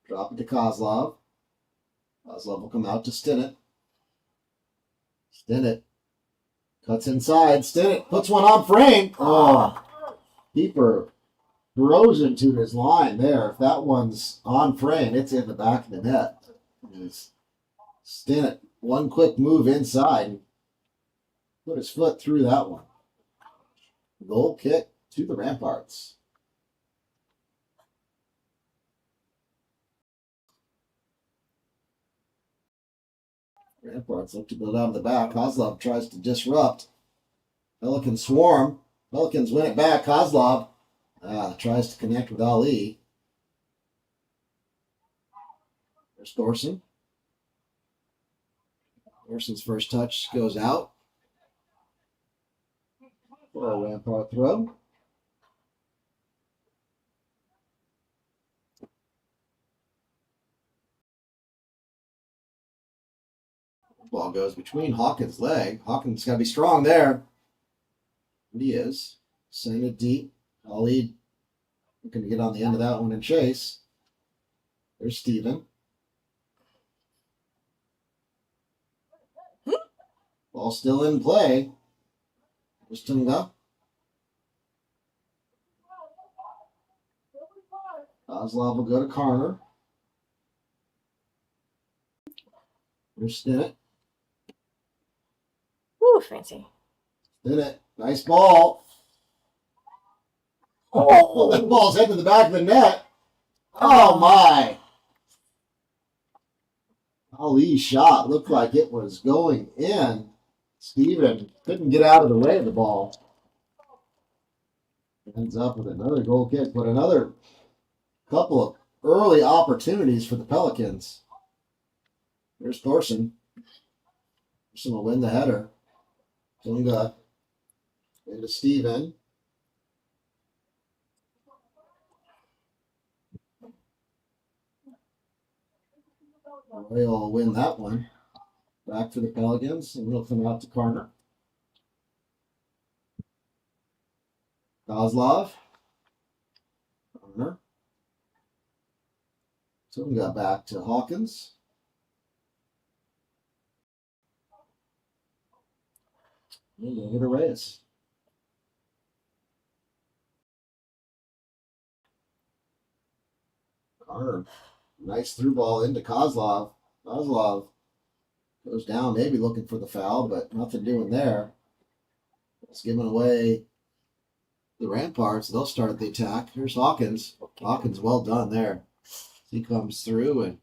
Drop it to Kozlov. Kozlov will come out to Stinnett. Stinnett cuts inside. Stinnett puts one on frame. Oh, keeper throws into his line there. If that one's on frame, it's in the back of the net. It's Stinnett, one quick move inside and put his foot through that one. Goal kick to the Ramparts. Ramparts look to build out of the back. Kozlov tries to disrupt. Pelicans swarm. Pelicans win it back. Kozlov tries to connect with Ali. There's Thorson. Thorson's first touch goes out for a Rampart throw. Ball goes between Hawkins' leg. Hawkins got to be strong there. And he is. Sending it deep. Ali looking to get on the end of that one and chase. There's Steven. Ball still in play. There's Tunga. Kozlov will go to Carner. There's Stinnett.
Woo, fancy.
Stinnett. Nice ball. Oh, that ball's heading to the back of the net. Oh, my. Ali's shot looked like it was going in. Steven couldn't get out of the way of the ball. Ends up with another goal kick, but another couple of early opportunities for the Pelicans. There's Thorson. Thorson will win the header. Tunga into Steven. Roy will win that one. Back for the Pelicans, and we'll come out to Carner. Kozlov. Carner. So we got back to Hawkins. And over to Reyes. Carner. Nice through ball into Kozlov. Kozlov goes down, maybe looking for the foul, but nothing doing there. It's given away the Ramparts, they'll start the attack. Here's Hawkins. Hawkins, well done there. He comes through and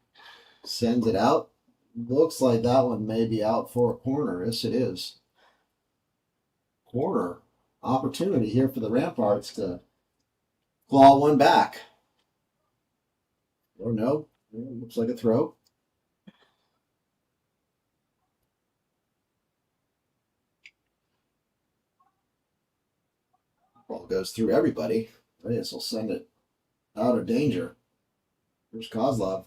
sends it out. Looks like that one may be out for a corner. Yes, it is. Corner opportunity here for the Ramparts to claw one back. Or no, looks like a throw. Ball goes through everybody. Reyes will send it out of danger. Here's Kozlov.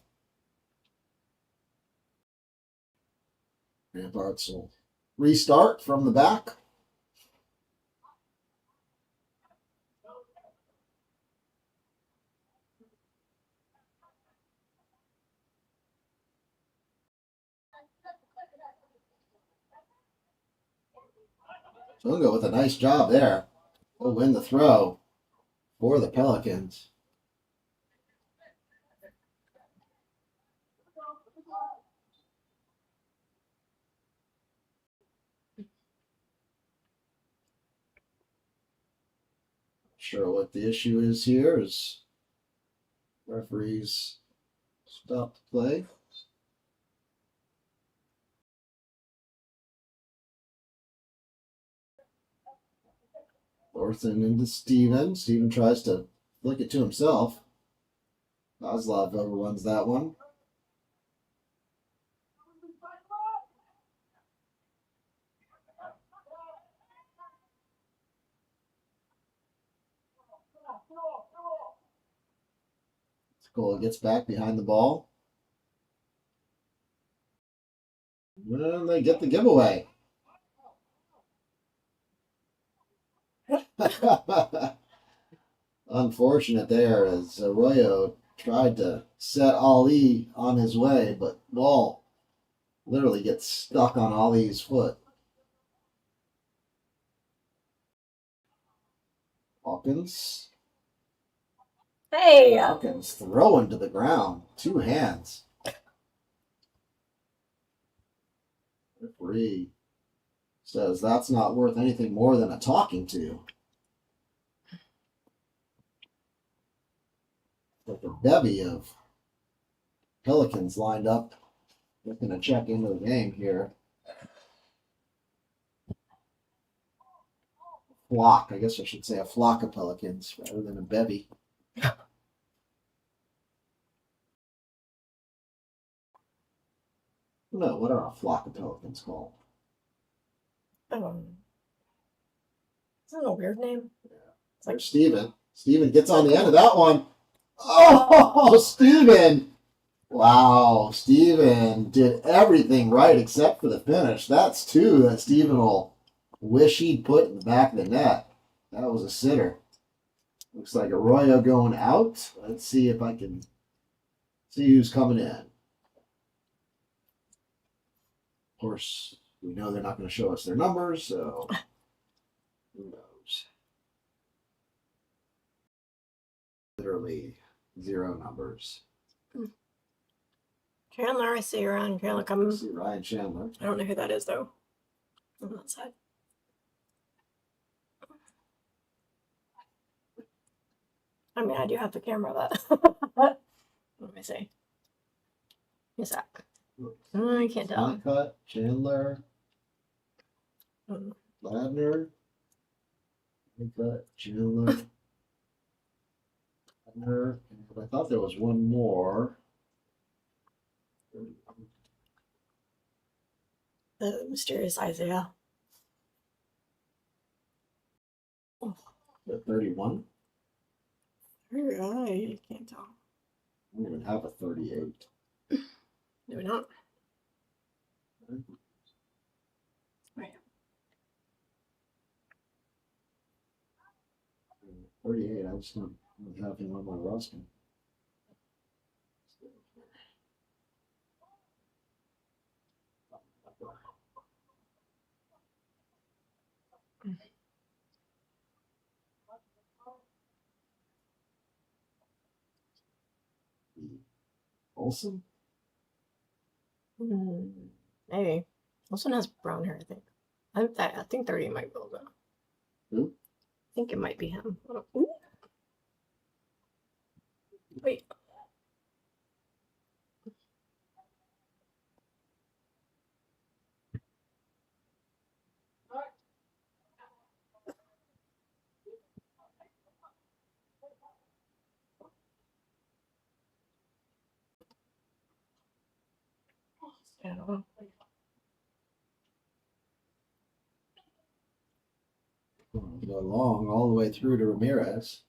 Ramparts will restart from the back. Tunga with a nice job there. He'll win the throw for the Pelicans. Sure what the issue is here is referees stop the play. Thornton into Steven. Steven tries to flick it to himself. Kozlov overruns that one. Pensacola gets back behind the ball. And they get the giveaway. Unfortunate there as Arroyo tried to set Ali on his way, but ball literally gets stuck on Ali's foot. Hawkins.
Hey!
Hawkins throwing to the ground. Two hands. Referee says that's not worth anything more than a talking to. Like a bevy of Pelicans lined up, looking to check into the game here. Flock, I guess I should say a flock of Pelicans rather than a bevy. No, what are a flock of Pelicans called?
Isn't that a weird name?
It's like Steven. Steven gets on the end of that one. Oh, Steven! Wow, Steven did everything right except for the finish. That's two that Steven will wish he'd put in the back of the net. That was a sitter. Looks like Arroyo going out. Let's see if I can see who's coming in. Of course, we know they're not going to show us their numbers, so who knows? Literally 0 numbers.
Chandler, I see you around. Chandler, come.
See Ryan Chandler.
I don't know who that is, though. On that side. I mean, I do have the camera, but let me see. Who's that? I can't tell.
Cut, Chandler, Ladner. Cut, Chandler. Ladner. I thought there was one more.
The mysterious Isaiah. Oh.
31?
I can't tell.
I don't even have a 38.
Do we not? Right.
38, I just don't have him on my roster. Olsen?
Maybe. This one has brown hair, I think. I think 30 might be a little bit.
Who?
think it might be him. Ooh. Wait. I don't know.
Go long all the way through to Ramirez.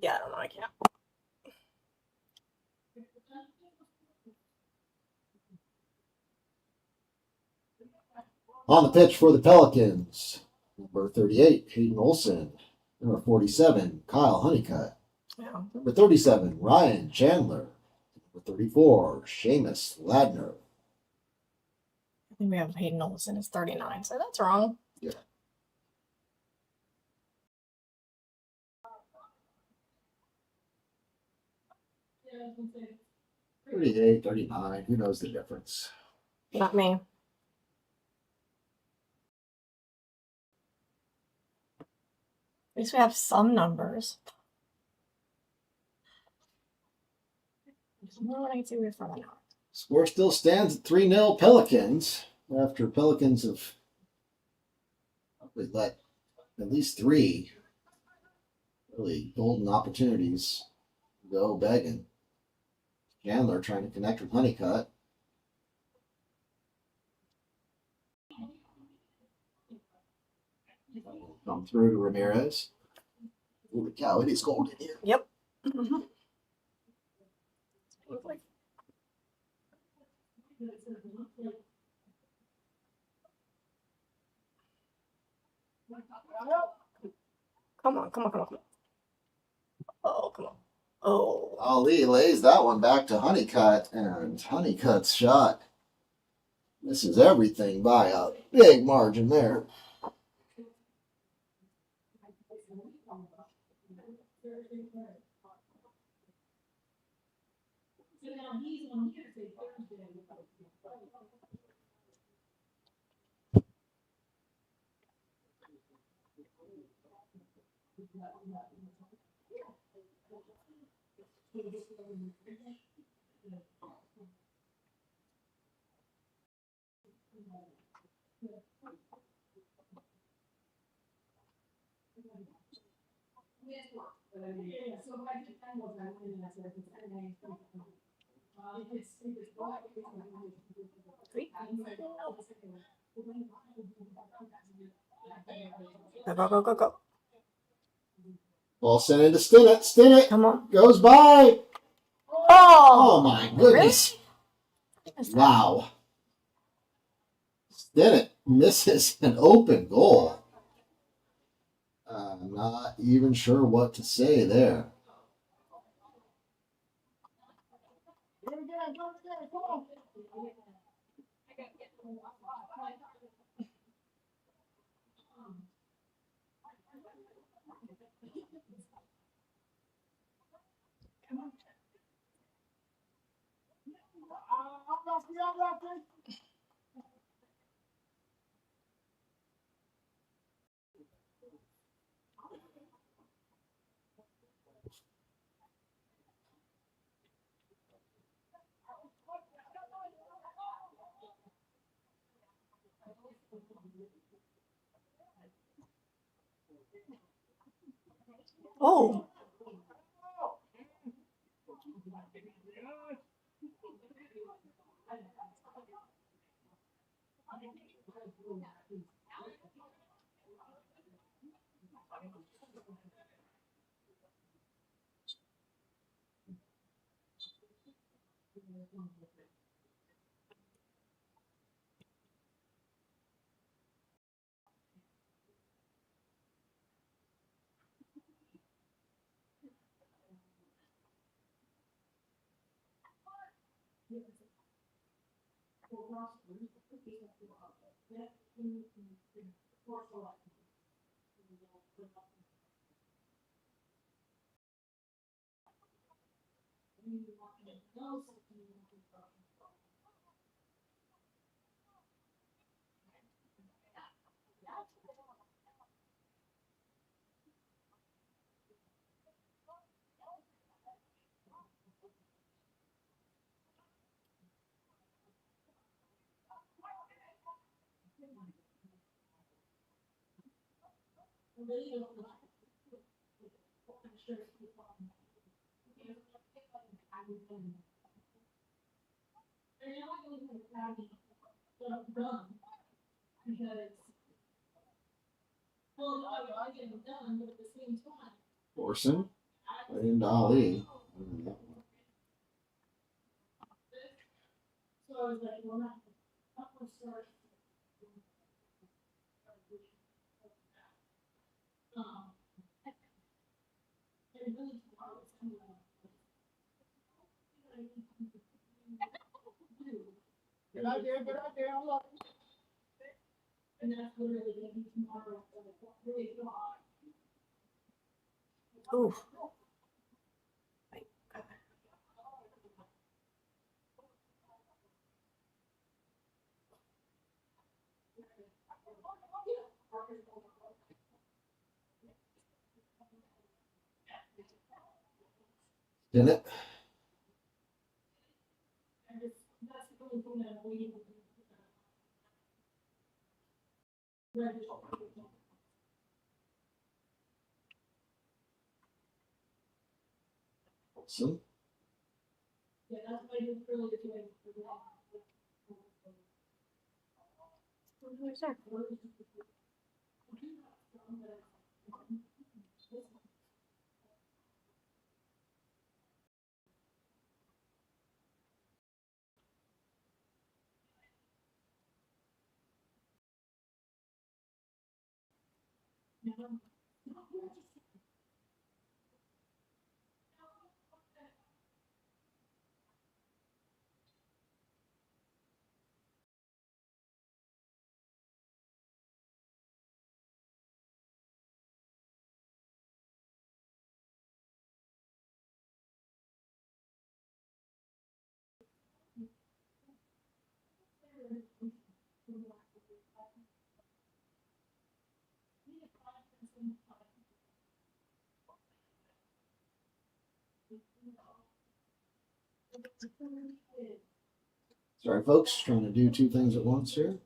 Yeah, I don't know. I can't.
On the pitch for the Pelicans, number 38, Hayden Olson. Number 47, Kyle Honeycutt.
Yeah.
Number 37, Ryan Chandler. Number 34, Seamus Ladner.
I think we have Hayden Olson is 39, so that's wrong.
Yeah. $38, $39, who knows the difference?
Not me. At least we have some numbers. More when I see we're from now.
Score still stands at 3-0 Pelicans after Pelicans have probably let at least 3 really golden opportunities go begging. Chandler trying to connect with Honeycutt. Come through to Ramirez. Holy cow, it is cold in here.
Yep. Come on, come on, come on, come on. Oh, come on. Oh.
Ali lays that one back to Honeycutt, and Honeycutt's shot misses everything by a big margin there.
Go, go, go, go, go.
Ball sent into Stinnett. Stinnett
Come on.
goes by. Oh
Oh,
my goodness.
Really?
Wow. Stinnett misses an open goal. I'm not even sure what to say there.
Oh.
Orson. Right into Ali.
Ooh.
Didn't it? Orson.
Where's that?
Sorry, folks, trying to do two things at once here.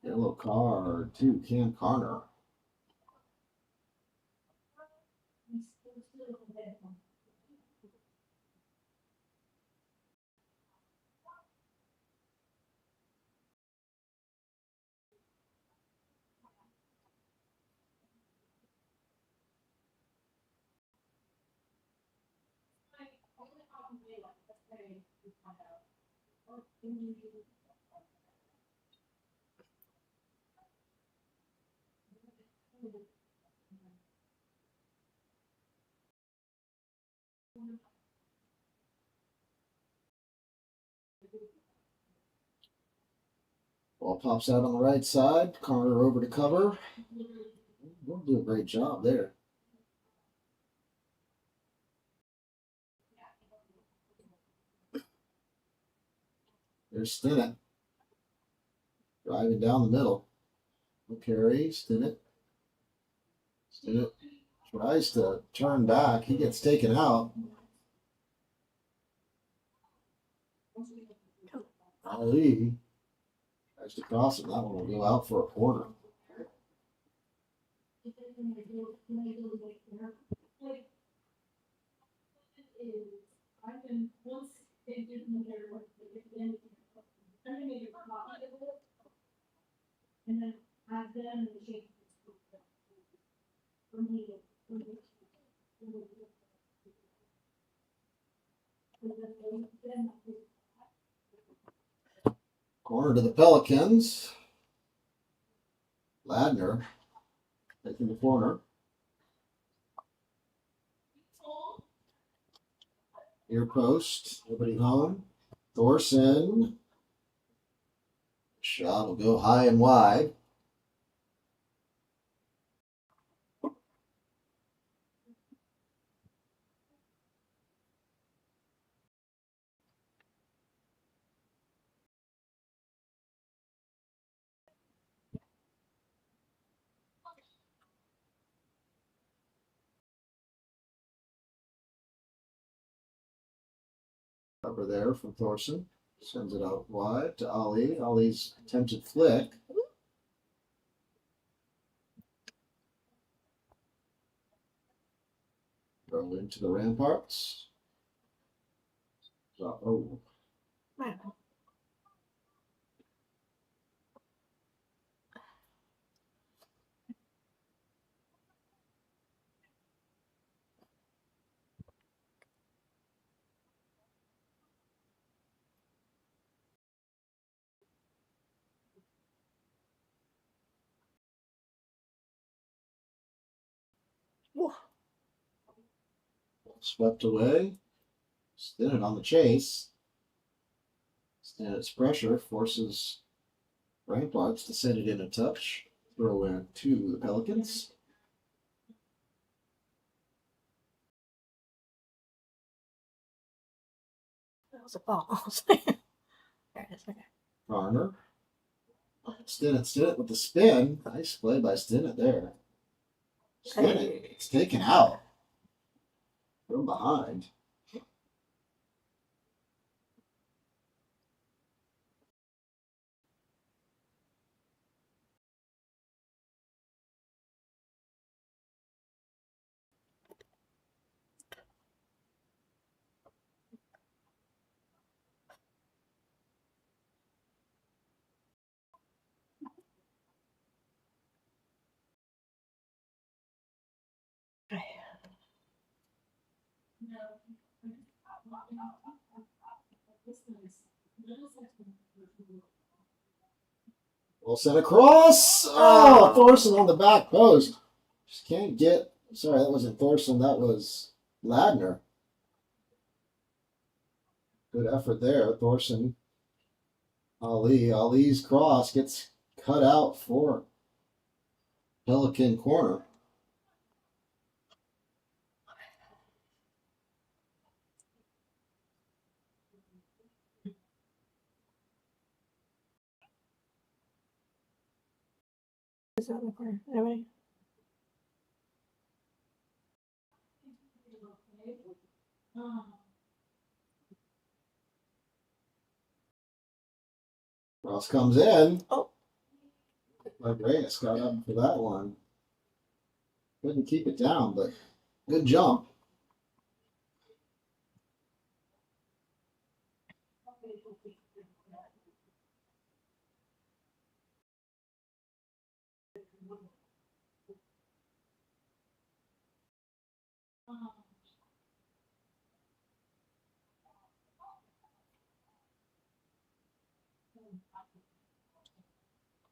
Yellow card to Cam Connor. Ball pops out on the right side. Connor over to cover. We'll do a great job there. There's Stinnett. Driving down the middle. No carry. Stinnett. Stinnett tries to turn back. He gets taken out. Ali tries to cross him. That one will go out for a corner. Corner to the Pelicans. Ladner Taking the corner. Near post. Nobody home. Thorson. Shot will go high and wide. Cover there from Thorson. Sends it out wide to Ali. Ali's attempted flick. Throw into the Ramparts. Oh.
Wow. Woo.
Swept away. Stinnett on the chase. Stinnett's pressure forces Ramparts to send it in a touch. Throw in to the Pelicans.
That was a ball. There it is. Okay.
Garner. Stinnett with the spin. Nice play by Stinnett there. Stinnett, it's taken out. From behind.
Okay.
Well sent across. Oh, Thorson on the back post. Just can't get. Sorry, that wasn't Thorson. That was Ladner. Good effort there. Thorson. Ali's cross gets cut out for Pelican corner.
Who's out in the corner? Anybody?
Cross comes in.
Oh.
Reyes got up for that one. Couldn't keep it down, but good jump.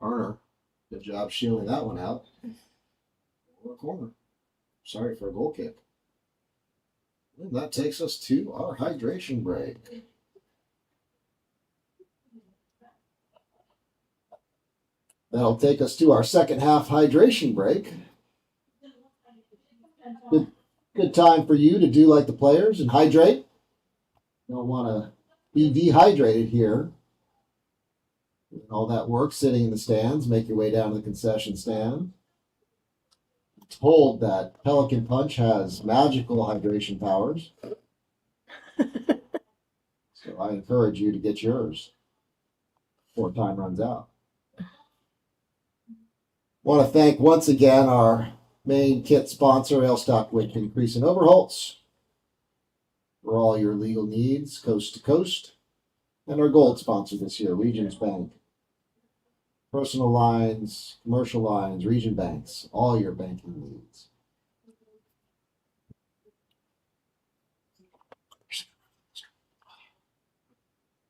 Garner, good job shielding that one out. Corner. Sorry for a goal kick. And that takes us to our hydration break. That'll take us to our second half hydration break. Good time for you to do like the players and hydrate. Don't want to be dehydrated here. All that work sitting in the stands. Make your way down to the concession stand. Told that Pelican Punch has magical hydration powers. So I encourage you to get yours before time runs out. Want to thank once again our main kit sponsor, Ailstock Wick Increase and Overholts, for all your legal needs, coast to coast, and our gold sponsor this year, Regions Bank. Personal lines, commercial lines, region banks, all your banking needs.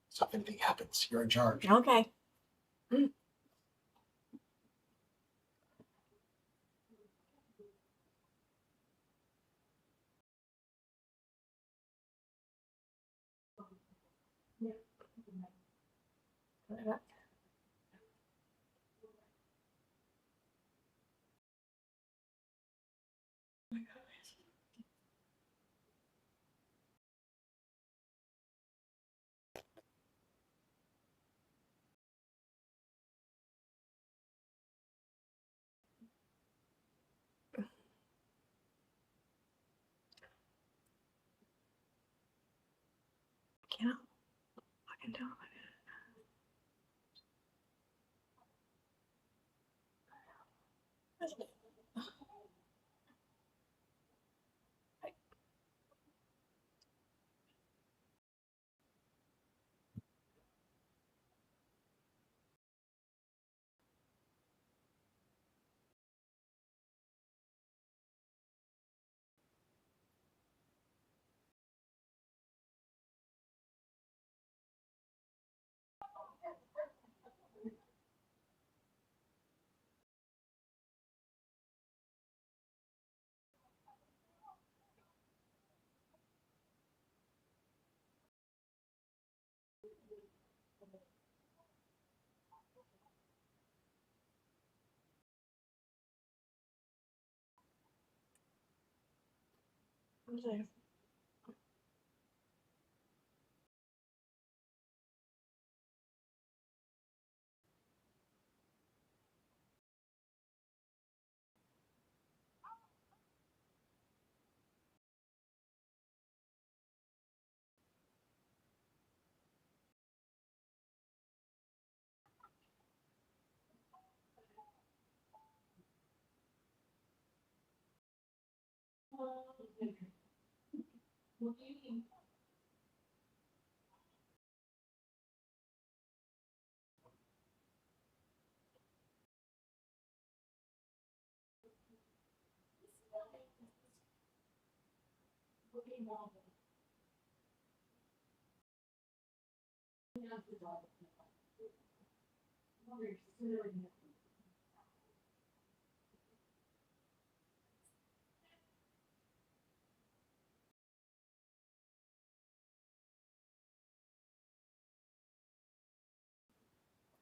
So if anything happens, you're in charge.
Okay. Can't fucking tell.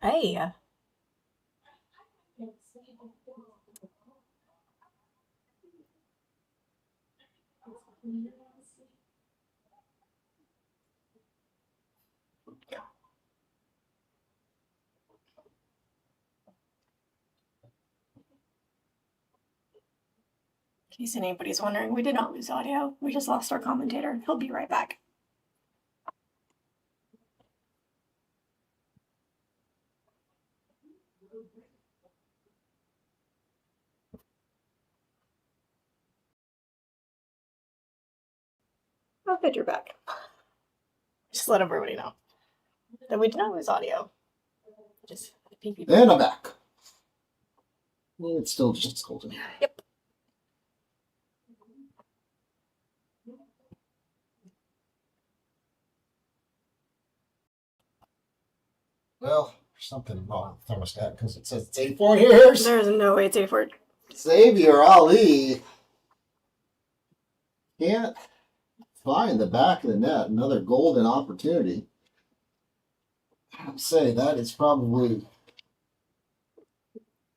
Hey. In case anybody's wondering, we did not lose audio. We just lost our commentator. He'll be right back. Oh, good, you're back. Just let everybody know that we did not lose audio. Just
And I'm back. Well, it's still just as cold in here.
Yep.
Well, there's something wrong with the thermostat because it says it's 84 years.
There's no way it's 84.
Xavier Ali can't find the back of the net. Another golden opportunity. I'd say that is probably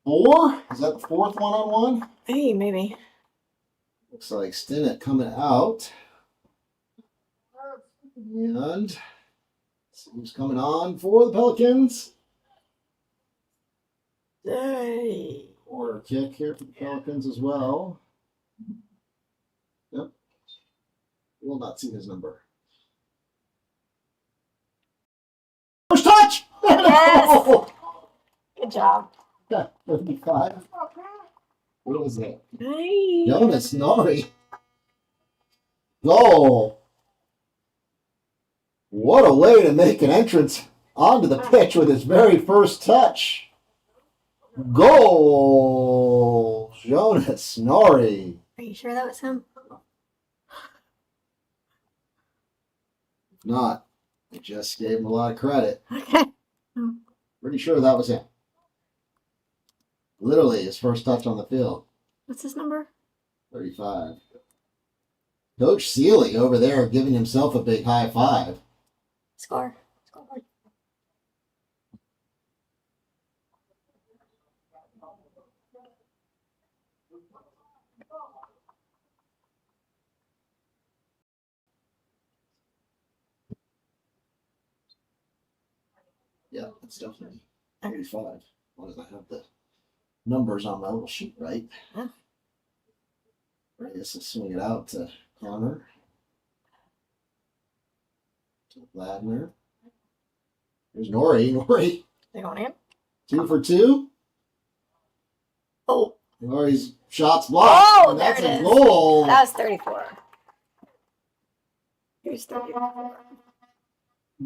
4. Is that the 4th one-on-one?
Hey, maybe.
Looks like Stinnett coming out. And see who's coming on for the Pelicans.
Hey.
Corner kick here for the Pelicans as well. Yep. Will not see his number. First touch!
Yes! Good job.
55. What was that?
Hey.
Jonas Nori. Goal. What a way to make an entrance onto the pitch with his very first touch. Goal. Jonas Nori.
Are you sure that was him?
If not, I just gave him a lot of credit.
Okay.
Pretty sure that was him. Literally his first touch on the field.
What's his number?
35. Coach Seeley over there giving himself a big high five.
Score.
Yeah, it's definitely 35. As long as I have the numbers on my little sheet right.
Huh?
Reyes will swing it out to Connor. To Ladner. There's Nori. Nori.
They going in?
2 for 2.
Oh.
Nori's shots blocked.
Oh,
and
there
that's
it
a
is.
goal.
That was 34. Here's 34.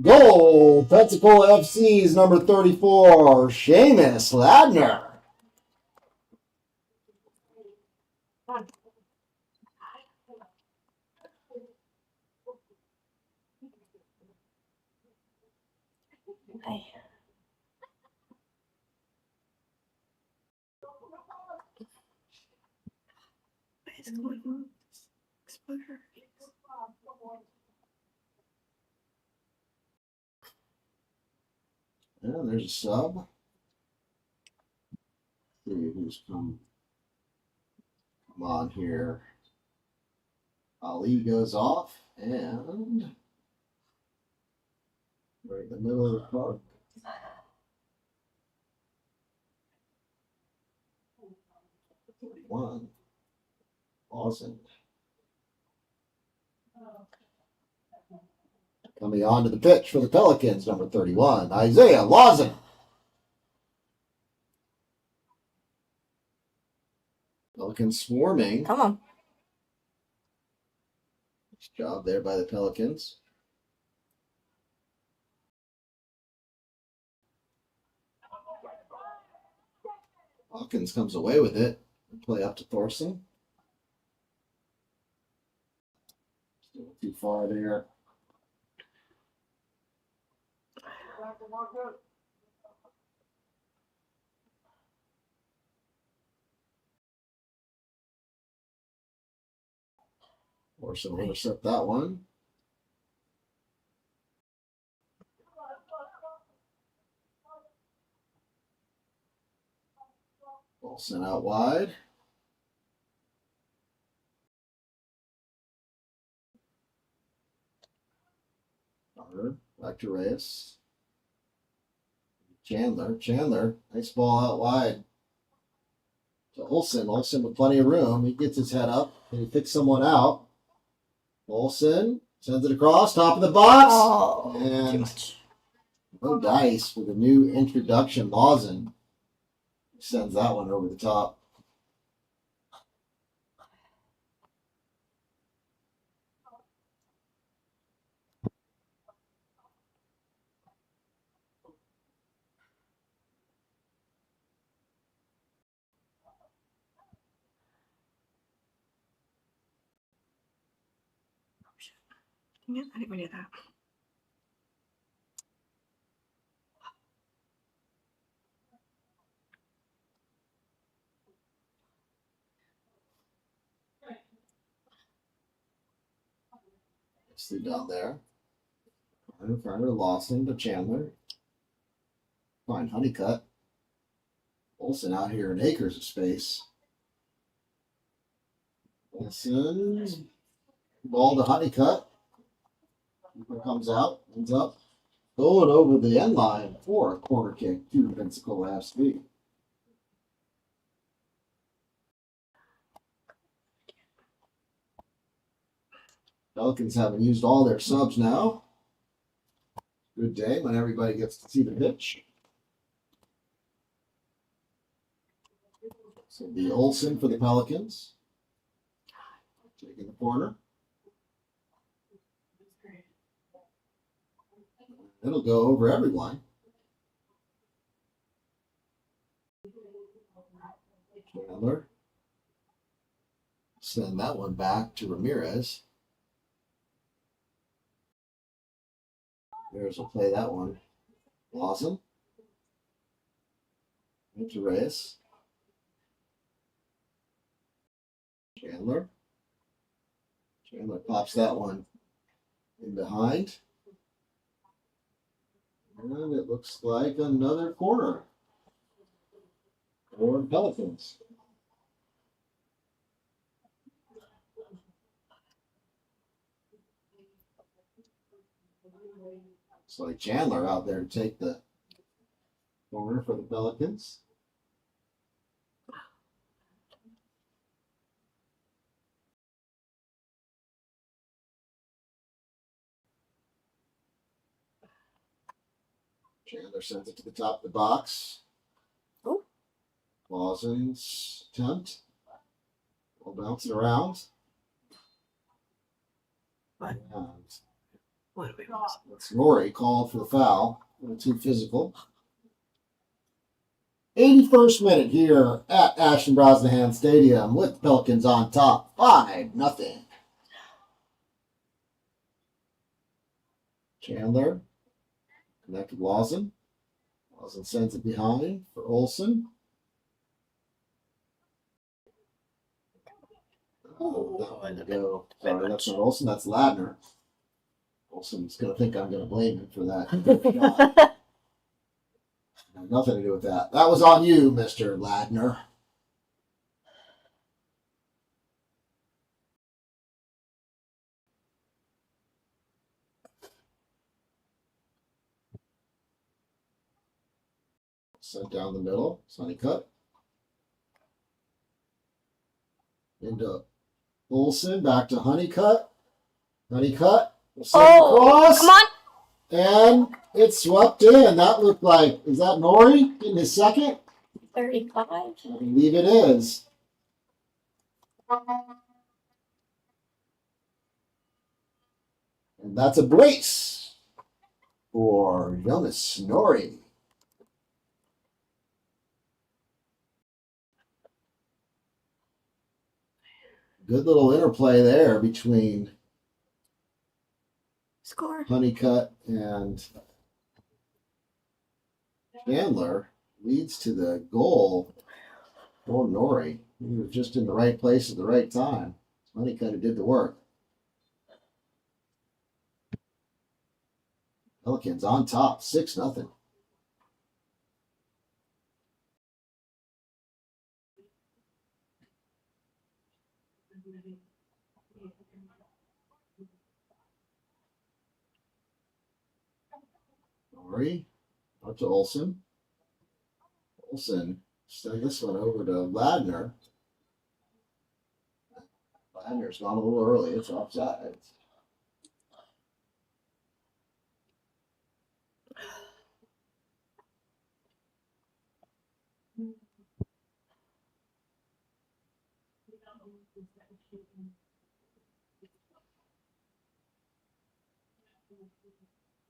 Goal. Pensacola FC's number 34, Seamus Ladner.
Hey. What is going on? Exposure.
And there's a sub. See who's come on here. Ali goes off, and right in the middle of the park. One. Awesome. Coming onto the pitch for the Pelicans, number 31, Isaiah Lawson. Pelicans swarming.
Come on.
Nice job there by the Pelicans. Hawkins comes away with it. Play up to Thorson. Still too far there. Thorson will intercept that one. Ball sent out wide. Back to Reyes. Chandler. Nice ball out wide. To Olsen. Olsen with plenty of room. He gets his head up and he picks someone out. Olsen sends it across, top of the box.
Oh, too
And
much.
no dice for the new introduction. Lawson sends that one over the top.
Yeah, I didn't do that.
Stay down there. In front of Lawson to Chandler. Fine Honeycutt. Olsen out here in acres of space. Olsen. Ball to Honeycutt. Keeper comes out, ends up going over the end line for a corner kick to Pensacola FC. Pelicans haven't used all their subs now. Good day when everybody gets to see the pitch. So it'll be Olsen for the Pelicans. Taking the corner. It'll go over everyone. Chandler. Send that one back to Ramirez. Ramirez will play that one. Lawson. Into Reyes. Chandler. Chandler pops that one in behind. And it looks like another corner. for the Pelicans. Looks like Chandler out there to take the corner for the Pelicans. Chandler sends it to the top of the box.
Oh.
Lawson's attempt. Ball bouncing around.
What?
And
What are we
that's Norrie called for the foul. A little too physical. 81st minute here at Ashton Brosnahan Stadium with the Pelicans on top. 5-0. Chandler connected Lawson. Lawson sends it behind for Olsen. That one to go. Sorry, that's not Olsen. That's Ladner. Olsen's going to think I'm going to blame him for that shot. Had nothing to do with that. That was on you, Mr. Ladner. Sent down the middle. Sunny cut. Into Olsen. Back to Honeycutt. Honeycutt. Across.
Come on!
And it's swept in. That looked like, is that Norrie in his second?
35.
I believe it is. And that's a brace for Jonas Norrie. Good little interplay there between
Score.
Honeycutt and Chandler. Leads to the goal for Norrie. He was just in the right place at the right time. Honeycutt who did the work. Pelicans on top, 6-0. Norrie up to Olsen. Olsen send this one over to Ladner. Ladner's gone a little early. It's offside.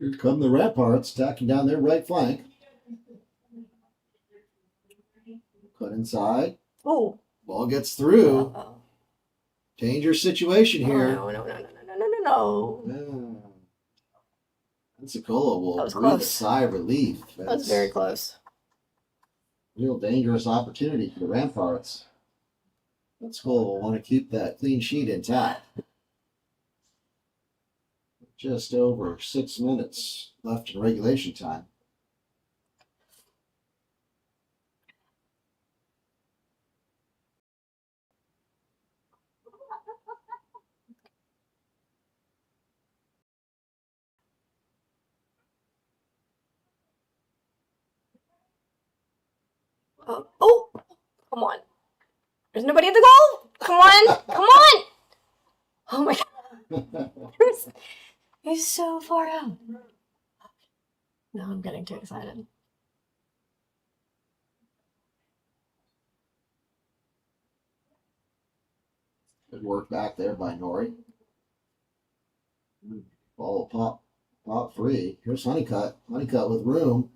Here come the Ramparts attacking down their right flank. Cut inside.
Oh.
Ball gets through.
Uh-oh.
Dangerous situation here.
Oh, no.
Yeah. Pensacola will
That was
breathe
close.
a sigh of relief.
That was very close.
Real dangerous opportunity for the Ramparts. Pensacola will want to keep that clean sheet intact. Just over 6 minutes left in regulation time.
Oh, come on. There's nobody at the goal. Come on. Oh my God. He's so far out. No, I'm getting too excited.
Good work back there by Norrie. Ball will pop free. Here's Honeycutt. Honeycutt with room.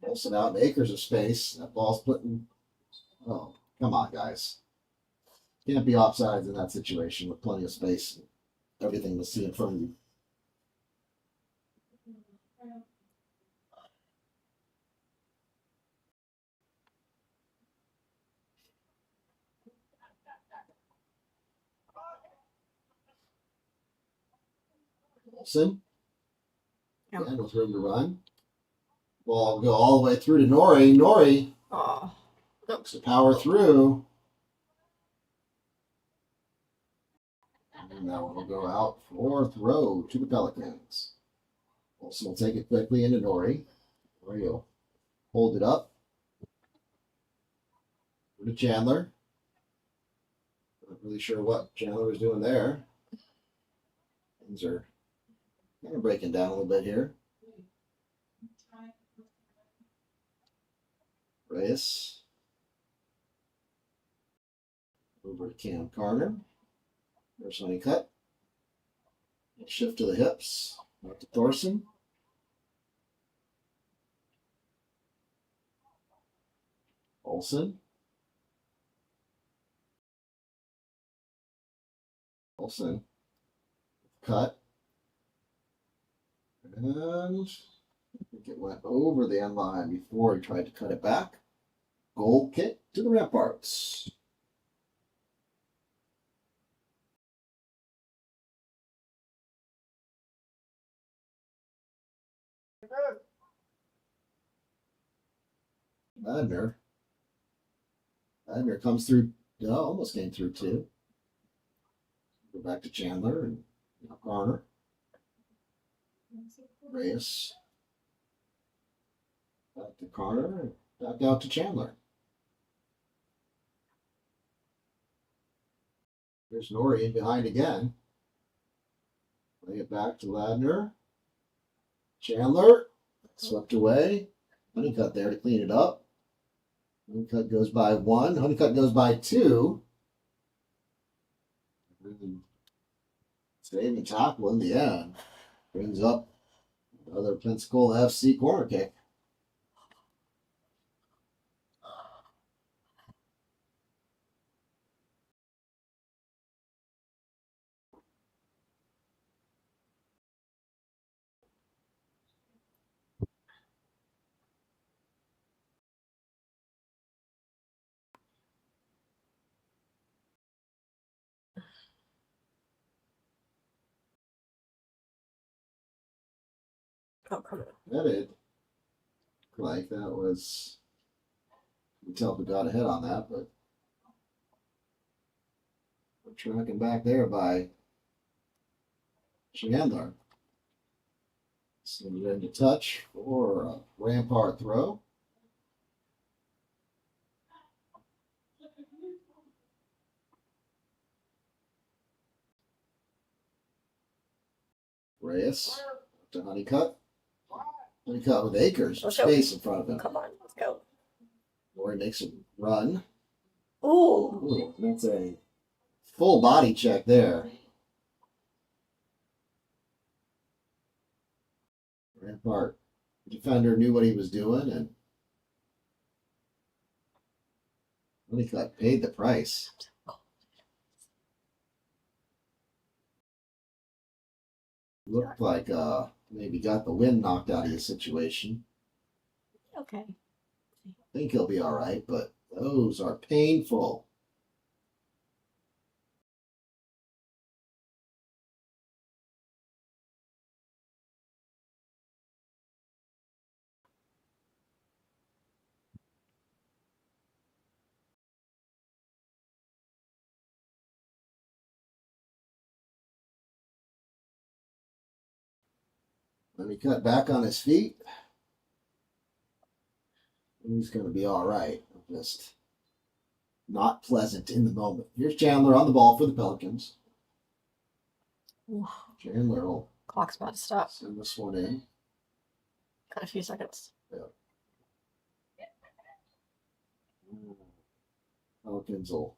Olsen out in acres of space. That ball's putting. Oh, come on, guys. Can't be offsides in that situation with plenty of space. Everything to see in front of you. Olsen.
Yep.
And with room to run. Ball will go all the way through to Nori. Nori
Oh.
looks to power through. And that one will go out for throw to the Pelicans. Also will take it quickly into Nori. Nori will hold it up. To Chandler. Not really sure what Chandler was doing there. Things are kind of breaking down a little bit here. Reyes. Over to Cam Carter. There's Honeycutt. Shift to the hips. Back to Thorson. Olsen. Olsen. Cut. And I think it went over the end line before he tried to cut it back. Goal kick to the Ramparts. Ladner comes through. No, almost came through too. Go back to Chandler and Garner. Reyes. Back to Carter. Back out to Chandler. There's Nori in behind again. Play it back to Ladner. Chandler. Swept away. Honeycutt there to clean it up. Honeycutt goes by one. Honeycutt goes by two. Saving tackle in the end. Brings up another Pensacola FC corner kick.
Oh, come on.
Headed. Like that was. You can tell who got ahead on that, but we're tracking back there by Chandler. Send it into touch for a Rampart throw. Reyes to Honeycutt. Honeycutt with acres of space in front of him.
Come on, let's go.
Lori makes a run.
Ooh.
Ooh, that's a full body check there. Rampart defender knew what he was doing, and Honeycutt paid the price. Looked like maybe got the wind knocked out of his situation.
Okay.
I think he'll be all right, but those are painful. Let me cut back on his feet. He's going to be all right. Just not pleasant in the moment. Here's Chandler on the ball for the Pelicans.
Ooh.
Chandler will
Clock's about to stop.
send this one in.
Got a few seconds.
Pelicans will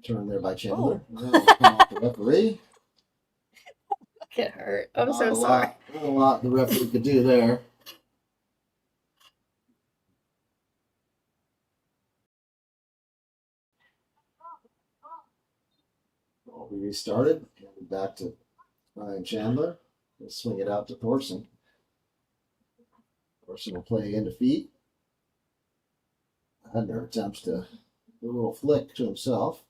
turn there by Chandler.
Oh.
Come off the referee.
Get hurt. I'm so
Not a
sorry.
lot- Not a lot the referee could do there. Well, we restarted. Back to Ryan Chandler. We'll swing it out to Thorson. Thorson will play into feet. Hadner attempts to do a little flick to himself.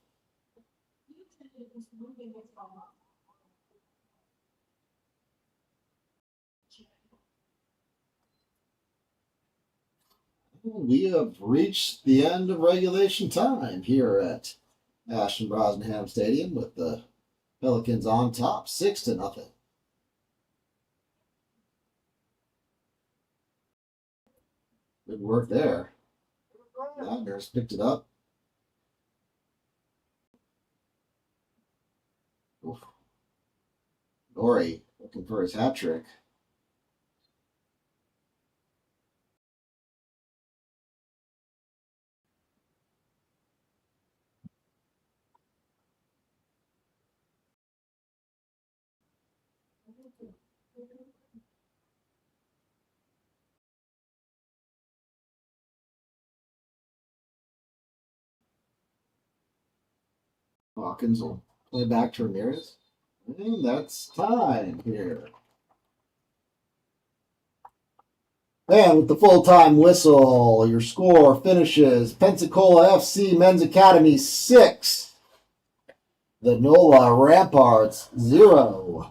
We have reached the end of regulation time here at Ashton Brosnahan Stadium with the Pelicans on top, 6-0. Good work there. Wagner's picked it up. Oof. Nori looking for his hat trick. Hawkins will play back to Ramirez. And that's time here. And with the full-time whistle, your score finishes Pensacola FC Men's Academy 6. The NOLA Ramparts 0.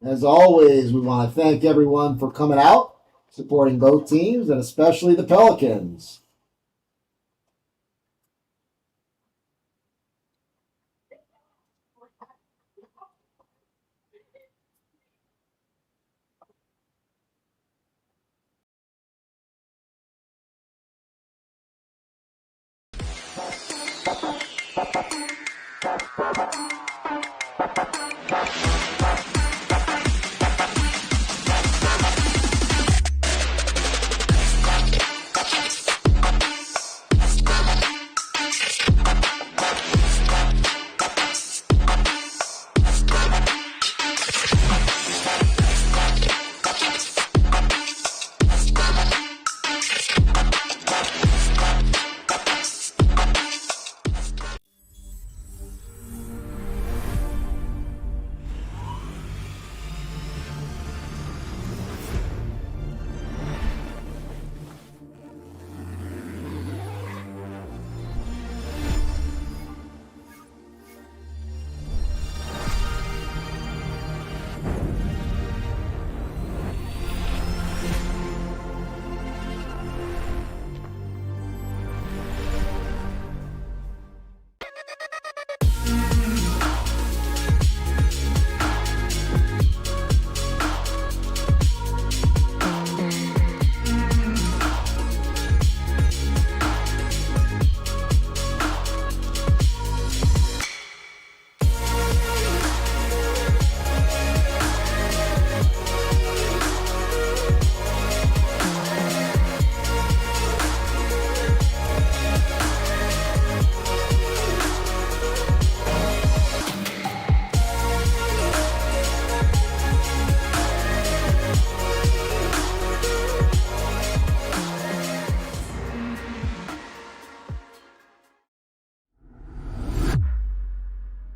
As always, we want to thank everyone for coming out, supporting both teams, and especially the Pelicans.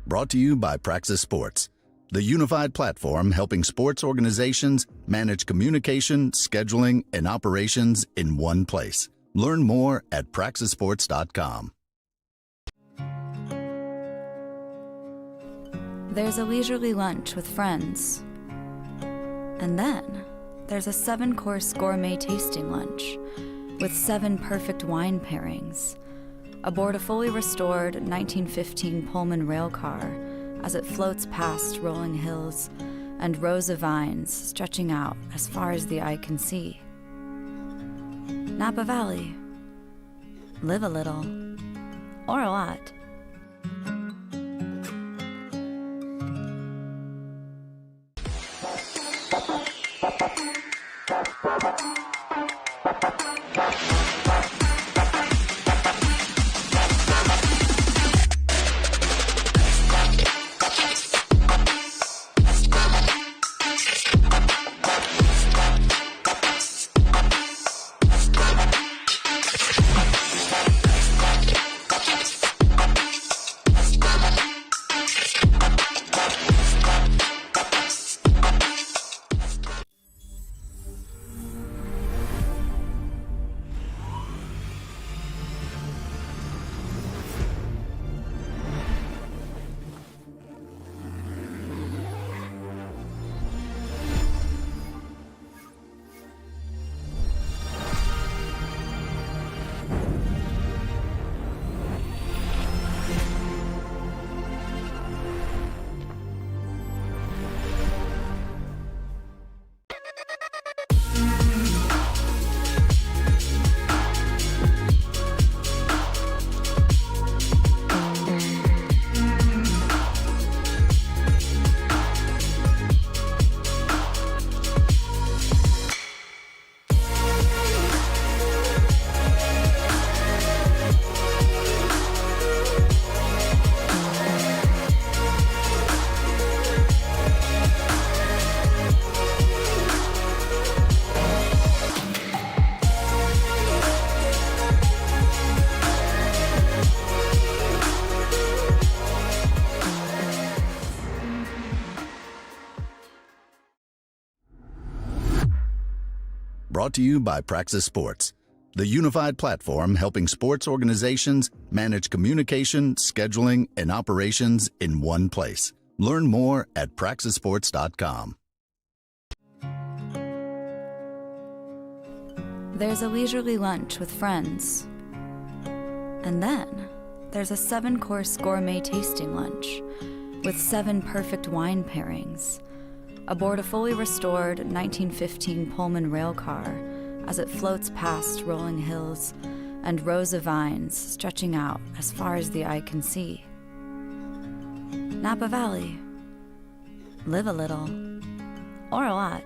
Brought to you by Praxis Sports, the unified platform helping sports organizations manage communication, scheduling, and operations in one place. Learn more at praxisports.com.
There's a leisurely lunch with friends. And then there's a 7-course gourmet tasting lunch with 7 perfect wine pairings aboard a fully restored 1915 Pullman rail car as it floats past rolling hills and rows of vines stretching out as far as the eye can see. Napa Valley. Live a little, or a lot.
Brought to you by Praxis Sports, the unified platform helping sports organizations manage communication, scheduling, and operations in one place. Learn more at praxisports.com.
There's a leisurely lunch with friends. And then there's a 7-course gourmet tasting lunch with 7 perfect wine pairings aboard a fully restored 1915 Pullman rail car as it floats past rolling hills and rows of vines stretching out as far as the eye can see. Napa Valley. Live a little, or a lot.